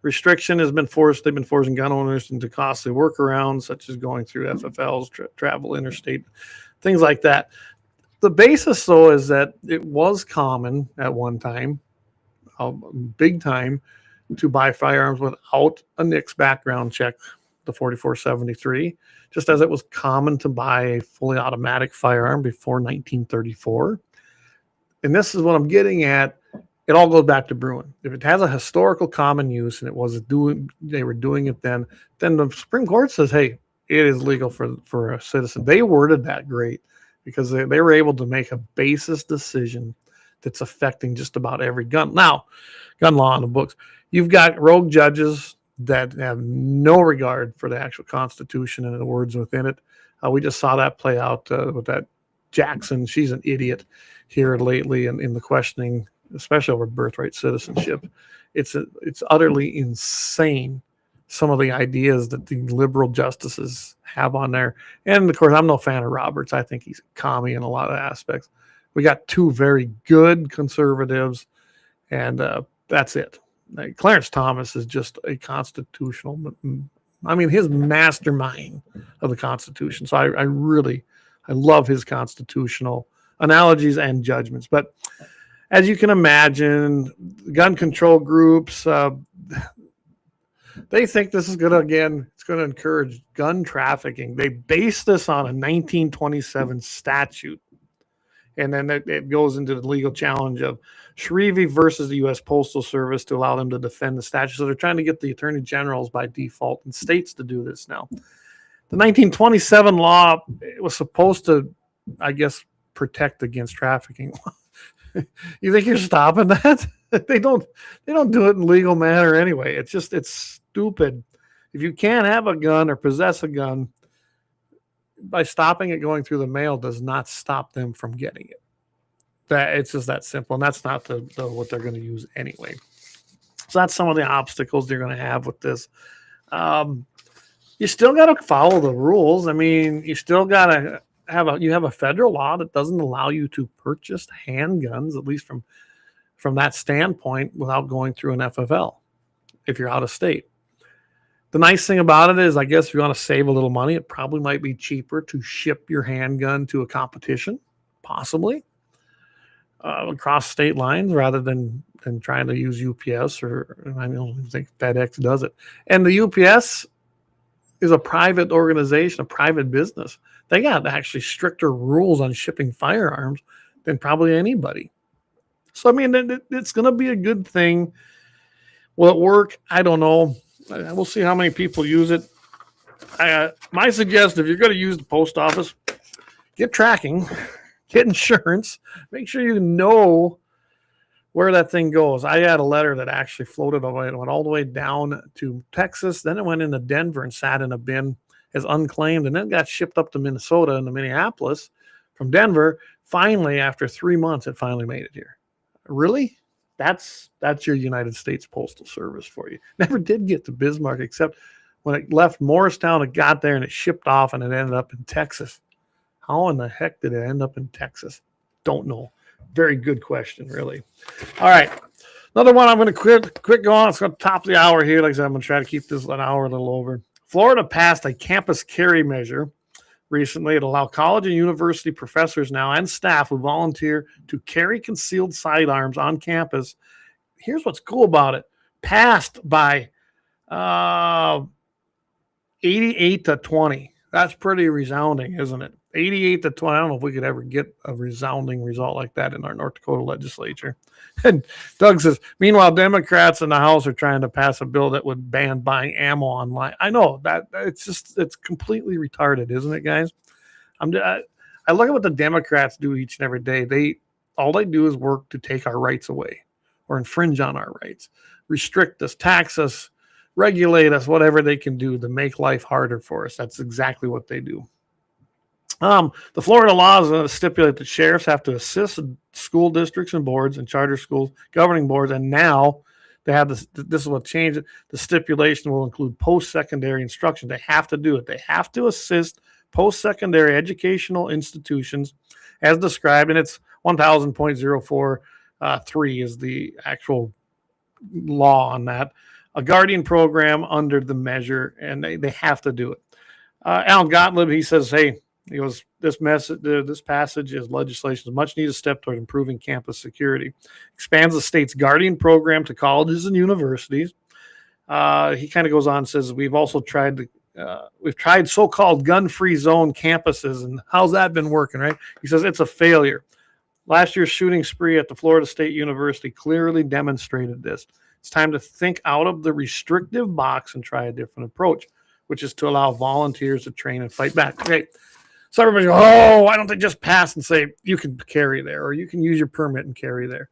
Restriction has been forced. They've been forcing gun owners into costly workarounds, such as going through FFLs, travel interstate, things like that. The basis, though, is that it was common at one time, big time, to buy firearms without a NICS background check, the 4473, just as it was common to buy a fully automatic firearm before 1934. And this is what I'm getting at. It all goes back to Bruin. If it has a historical common use and they were doing it then the Supreme Court says, hey, it is legal for a citizen. They worded that great because they were able to make a basis decision that's affecting just about every gun. Now, gun law in the books. You've got rogue judges that have no regard for the actual Constitution and the words within it. We just saw that play out with that Jackson. She's an idiot here lately in the questioning, especially over birthright citizenship. It's utterly insane, some of the ideas that the liberal justices have on there. And, of course, I'm no fan of Roberts. I think he's a commie in a lot of aspects. We got two very good conservatives, and that's it. Like, Clarence Thomas is just a constitutional, his mastermind of the Constitution. So I love his constitutional analogies and judgments. But as you can imagine, gun control groups, they think this is going to encourage gun trafficking. They base this on a 1927 statute. And then it goes into the legal challenge of Shrevey versus the U.S. Postal Service to allow them to defend the statute. So they're trying to get the attorney generals by default and states to do this now. The 1927 law, it was supposed to, I guess, protect against trafficking. You think you're stopping that? They don't do it in legal manner anyway. It's stupid. If you can't have a gun or possess a gun, by stopping it going through the mail does not stop them from getting it. That it's just that simple, and that's not what they're going to use anyway. So that's some of the obstacles they're going to have with this. You still got to follow the rules. I mean, you still got to have a federal law that doesn't allow you to purchase handguns, at least from that standpoint, without going through an FFL if you're out of state. The nice thing about it is, I guess if you want to save a little money, it probably might be cheaper to ship your handgun to a competition, possibly, across state lines rather than trying to use UPS or I don't think FedEx does it. And the UPS is a private organization, a private business. They got actually stricter rules on shipping firearms than probably anybody. So, I mean, it's going to be a good thing. Will it work? I don't know. We'll see how many people use it. My suggestion, if you're going to use the post office, get tracking, get insurance, make sure you know where that thing goes. I had a letter that actually floated away. It went all the way down to Texas. Then it went into Denver and sat in a bin as unclaimed, and then got shipped up to Minnesota and to Minneapolis from Denver. Finally, after 3 months, it finally made it here. Really? That's your United States Postal Service for you. Never did get to Bismarck, except when it left Morristown, it got there and it shipped off and it ended up in Texas. How in the heck did it end up in Texas? Don't know. Very good question, really. All right. Another one I'm going to quit going. It's going to top the hour here. Like I said, I'm going to try to keep this an hour a little over. Florida passed a campus carry measure recently. It allowed college and university professors now and staff who volunteer to carry concealed sidearms on campus. Here's what's cool about it. Passed by 88 to 20. That's pretty resounding, isn't it? 88 to 20. I don't know if we could ever get a resounding result like that in our North Dakota legislature. And Doug says, meanwhile, Democrats in the House are trying to pass a bill that would ban buying ammo online. I know that it's completely retarded, isn't it, guys? I look at what the Democrats do each and every day. All they do is work to take our rights away or infringe on our rights, restrict us, tax us, regulate us, whatever they can do to make life harder for us. That's exactly what they do. The Florida laws stipulate that sheriffs have to assist school districts and boards and charter schools, governing boards, and now they have this is what changed it. The stipulation will include post-secondary instruction. They have to do it. They have to assist post-secondary educational institutions as described, and it's 1000.043 is the actual law on that. A guardian program under the measure, and they have to do it. Alan Gottlieb, he says, hey, he goes, this passage is legislation, is a much needed step toward improving campus security. Expands the state's guardian program to colleges and universities. He kind of goes on and says, we've also tried so-called gun-free zone campuses, and how's that been working, right? He says it's a failure. Last year's shooting spree at the Florida State University clearly demonstrated this. It's time to think out of the restrictive box and try a different approach, which is to allow volunteers to train and fight back. Okay. So everybody goes, oh, why don't they just pass and say you can carry there or you can use your permit and carry there?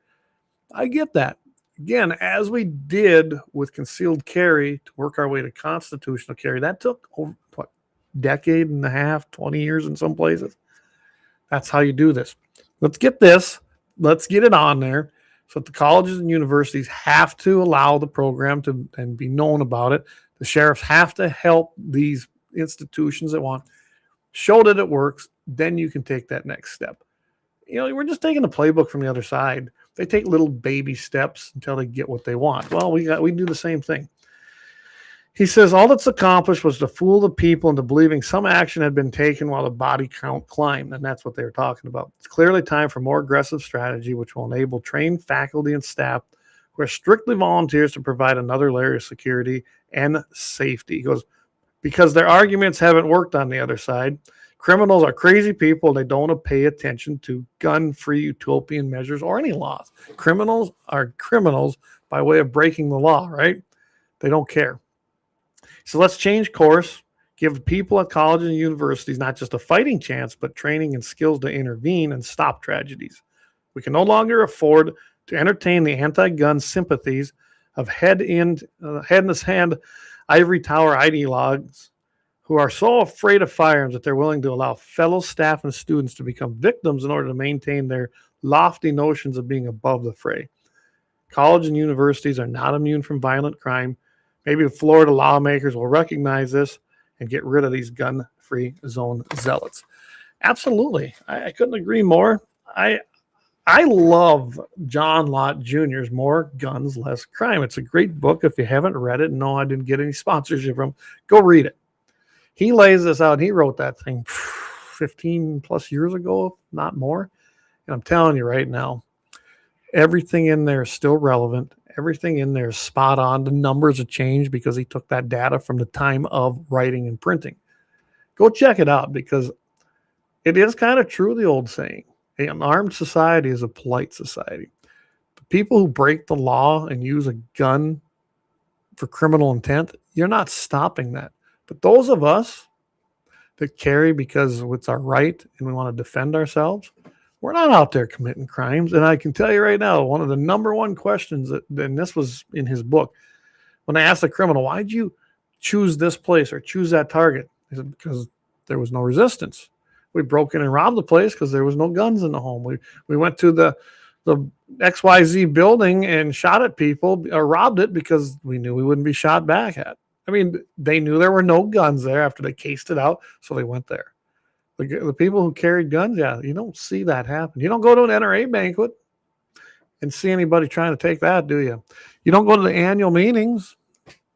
I get that. Again, as we did with concealed carry to work our way to constitutional carry, that took what, decade and a half, 20 years in some places. That's how you do this. Let's get this. Let's get it on there so that the colleges and universities have to allow the program to and be known about it. The sheriffs have to help these institutions that want. Show that it works, then you can take that next step. You know, we're just taking the playbook from the other side. They take little baby steps until they get what they want. Well, we do the same thing. He says all that's accomplished was to fool the people into believing some action had been taken while the body count climbed, and that's what they were talking about. It's clearly time for more aggressive strategy, which will enable trained faculty and staff who are strictly volunteers to provide another layer of security and safety. He goes, because their arguments haven't worked on the other side. Criminals are crazy people. They don't want to pay attention to gun-free utopian measures or any laws. Criminals are criminals by way of breaking the law, right? They don't care. So let's change course, give people at colleges and universities not just a fighting chance, but training and skills to intervene and stop tragedies. We can no longer afford to entertain the anti-gun sympathies of head in the sand ivory tower ideologues who are so afraid of firearms that they're willing to allow fellow staff and students to become victims in order to maintain their lofty notions of being above the fray. College and universities are not immune from violent crime. Maybe the Florida lawmakers will recognize this and get rid of these gun-free zone zealots. Absolutely. I couldn't agree more. I love John Lott Jr.'s More Guns, Less Crime. It's a great book. If you haven't read it, no, I didn't get any sponsorship from him, go read it. He lays this out. He wrote that thing 15 plus years ago, not more. And I'm telling you right now, everything in there is still relevant. Everything in there is spot on. The numbers have changed because he took that data from the time of writing and printing. Go check it out because it is kind of true, the old saying. An armed society is a polite society. The people who break the law and use a gun for criminal intent, you're not stopping that. But those of us that carry because it's our right and we want to defend ourselves, we're not out there committing crimes. And I can tell you right now, one of the number one questions, and this was in his book, when I asked the criminal, why'd you choose this place or choose that target? He said, because there was no resistance. We broke in and robbed the place because there was no guns in the home. We went to the XYZ building and shot at people or robbed it because we knew we wouldn't be shot back at. I mean, they knew there were no guns there after they cased it out, so they went there. The people who carried guns, yeah, you don't see that happen. You don't go to an NRA banquet and see anybody trying to take that, do you? You don't go to the annual meetings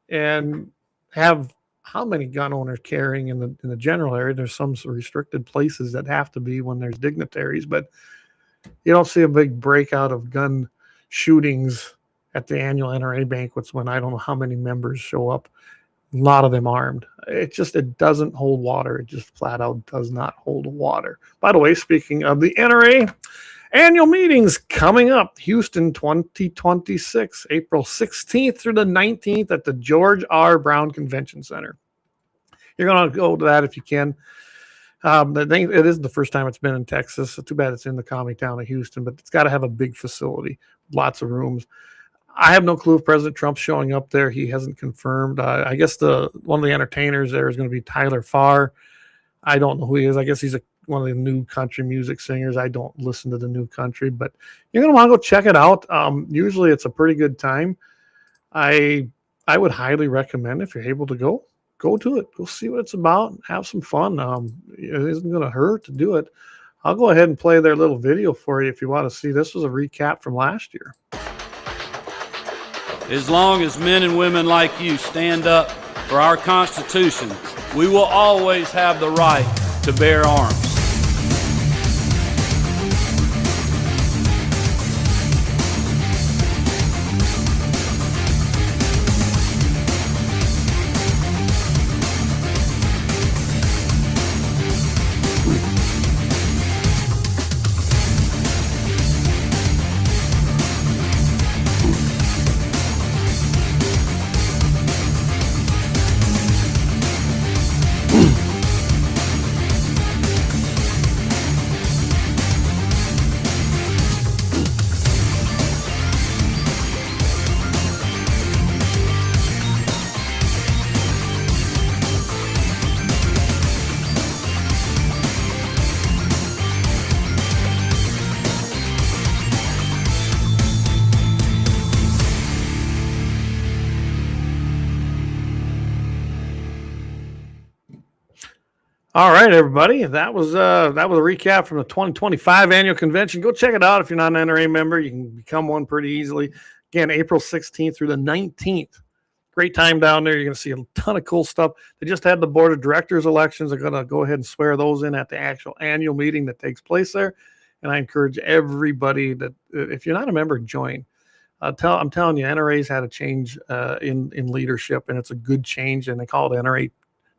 and have how many gun owners carrying in the general area. There's some restricted places that have to be when there's dignitaries, but you don't see a big breakout of gun shootings at the annual NRA banquets when I don't know how many members show up. A lot of them armed. It doesn't hold water. It just flat out does not hold water. By the way, speaking of the NRA, annual meetings coming up, Houston 2026, April 16th through the 19th at the George R. Brown Convention Center. You're going to go to that if you can. It is the first time it's been in Texas. So too bad it's in the commie town of Houston, but it's got to have a big facility, lots of rooms. I have no clue if President Trump's showing up there. He hasn't confirmed. I guess one of the entertainers there is going to be Tyler Farr. I don't know who he is. I guess he's one of the new country music singers. I don't listen to the new country, but you're going to want to go check it out. Usually it's a pretty good time. I would highly recommend, if you're able to go to it. Go see what it's about. Have some fun. It isn't going to hurt to do it. I'll go ahead and play their little video for you if you want to see. This was a recap from last year. As long as men and women like you stand up for our Constitution, we will always have the right to bear arms. All right, everybody. That was a recap from the 2025 annual convention. Go check it out. If you're not an NRA member, you can become one pretty easily. Again, April 16th through the 19th. Great time down there. You're going to see a ton of cool stuff. They just had the board of directors elections. They're going to go ahead and swear those in at the actual annual meeting that takes place there. And I encourage everybody that if you're not a member, join. I'm telling you, NRA's had a change in leadership, and it's a good change. And they call it NRA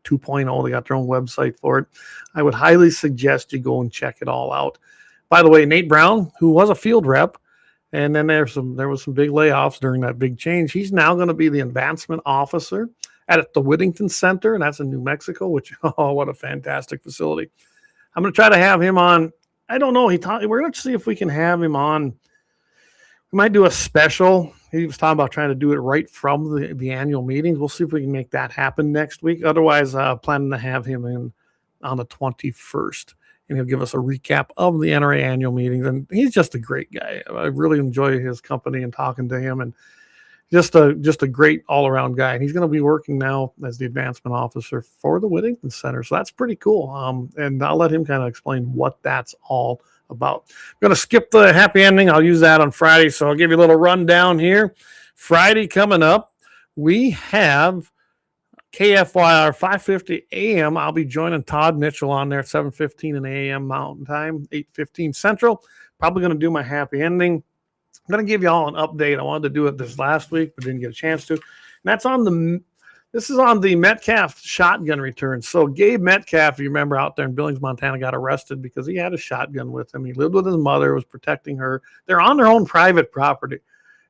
2.0. They got their own website for it. I would highly suggest you go and check it all out. By the way, Nate Brown, who was a field rep, and then there was some big layoffs during that big change. He's now going to be the advancement officer at the Whittington Center, and that's in New Mexico, which, oh, what a fantastic facility. I'm going to try to have him on. I don't know. We're going to see if we can have him on We might do a special. He was talking about trying to do it right from the annual meetings. We'll see if we can make that happen next week. Otherwise, planning to have him in on the 21st. And he'll give us a recap of the NRA annual meetings. And he's just a great guy. I really enjoy his company and talking to him. And just a great all-around guy. And he's going to be working now as the advancement officer for the Whittington Center. So that's pretty cool. And I'll let him kind of explain what that's all about. I'm going to skip the happy ending. I'll use that on Friday. So I'll give you a little rundown here. Friday coming up, we have KFYR 5:50 a.m. I'll be joining Todd Mitchell on there at 7:15 in a.m. Mountain Time, 8:15 Central. Probably going to do my happy ending. I'm going to give you all an update. I wanted to do it this last week, but didn't get a chance to. And that's on this is on the Metcalf shotgun return. So Gabe Metcalf, you remember, out there in Billings, Montana, got arrested because he had a shotgun with him. He lived with his mother, was protecting her. They're on their own private property,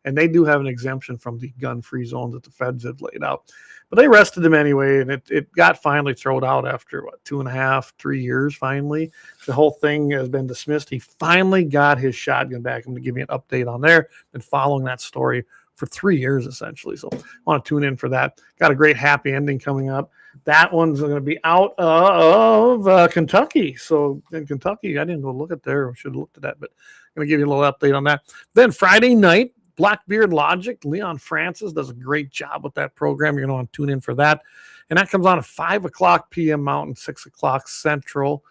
and they do have an exemption from the gun-free zone that the feds have laid out. But they arrested him anyway, and it got finally thrown out after, 2.5, 3 years finally. The whole thing has been dismissed. He finally got his shotgun back. I'm going to give you an update on there. Been following that story for 3 years, essentially. So I want to tune in for that. Got a great happy ending coming up. That one's going to be out of Kentucky. So in Kentucky, I didn't go look at there. I should have looked at that, but I'm going to give you a little update on that. Then Friday night, Blackbeard Logic, Leon Francis does a great job with that program. You're going to want to tune in for that. And that comes on at 5 o'clock p.m. Mountain, 6 o'clock Central.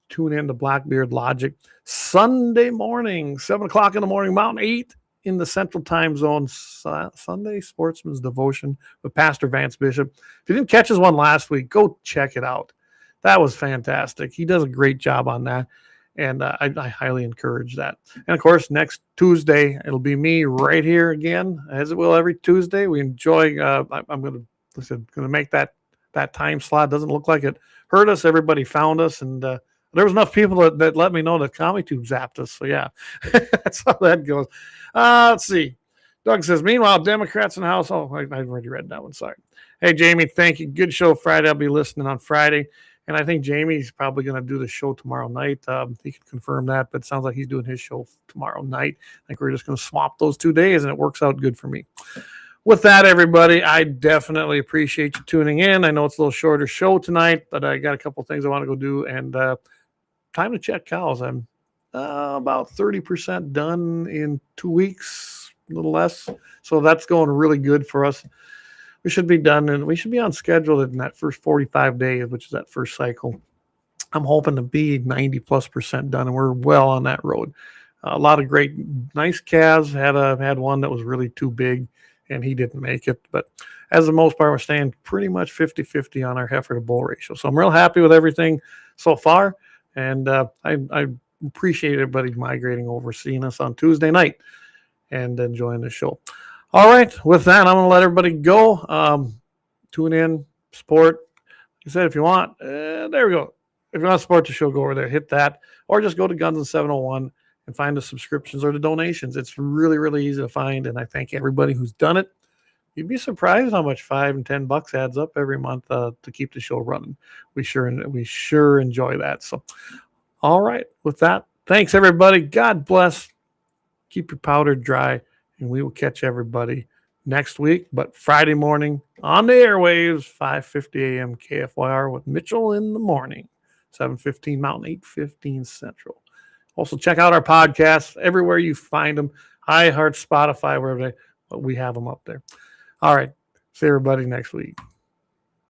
Tune in to Blackbeard Logic. Sunday morning, 7 o'clock in the morning Mountain, 8 in the Central Time Zone. Sunday Sportsman's Devotion with Pastor Vance Bishop. If you didn't catch his one last week, go check it out. That was fantastic. He does a great job on that. And I highly encourage that. And, of course, next Tuesday, it'll be me right here again, as it will every Tuesday. We enjoy I'm going to make that time slot. Doesn't look like it hurt us. Everybody found us. And there was enough people that let me know that ComicTube zapped us. So, yeah, that's how that goes. Let's see. Doug says, meanwhile, Democrats in the House. Oh, I've already read that one. Sorry. Hey, Jamie, thank you. Good show Friday. I'll be listening on Friday. And I think Jamie's probably going to do the show tomorrow night. He can confirm that, but it sounds like he's doing his show tomorrow night. I think we're just going to swap those 2 days, and it works out good for me. With that, everybody, I definitely appreciate you tuning in. I know it's a little shorter show tonight, but I got a couple things I want to go do. And time to check cows. I'm about 30% done in 2 weeks, a little less. So that's going really good for us. We should be done, and we should be on schedule in that first 45 days, which is that first cycle. I'm hoping to be 90+% done, and we're well on that road. A lot of great, nice calves. Had one that was really too big, and he didn't make it. But as the most part, we're staying pretty much 50-50 on our heifer to bull ratio. So I'm real happy with everything so far, and I appreciate everybody migrating over, seeing us on Tuesday night, and enjoying the show. All right, with that, I'm going to let everybody go. Tune in, support. Like I said, if you want, there we go. If you want to support the show, go over there, hit that, or just go to Guns and 701 and find the subscriptions or the donations. It's really, really easy to find, and I thank everybody who's done it. You'd be surprised how much $5 and $10 adds up every month to keep the show running. We sure enjoy that. So, all right, with that, thanks everybody. God bless. Keep your powder dry. And we will catch everybody next week. But Friday morning on the airwaves, 5:50 a.m. KFYR with Mitchell in the morning, 7:15 Mountain, 8:15 Central. Also, check out our podcasts everywhere you find them. iHeart, Spotify, wherever we have them up there. All right. See everybody next week.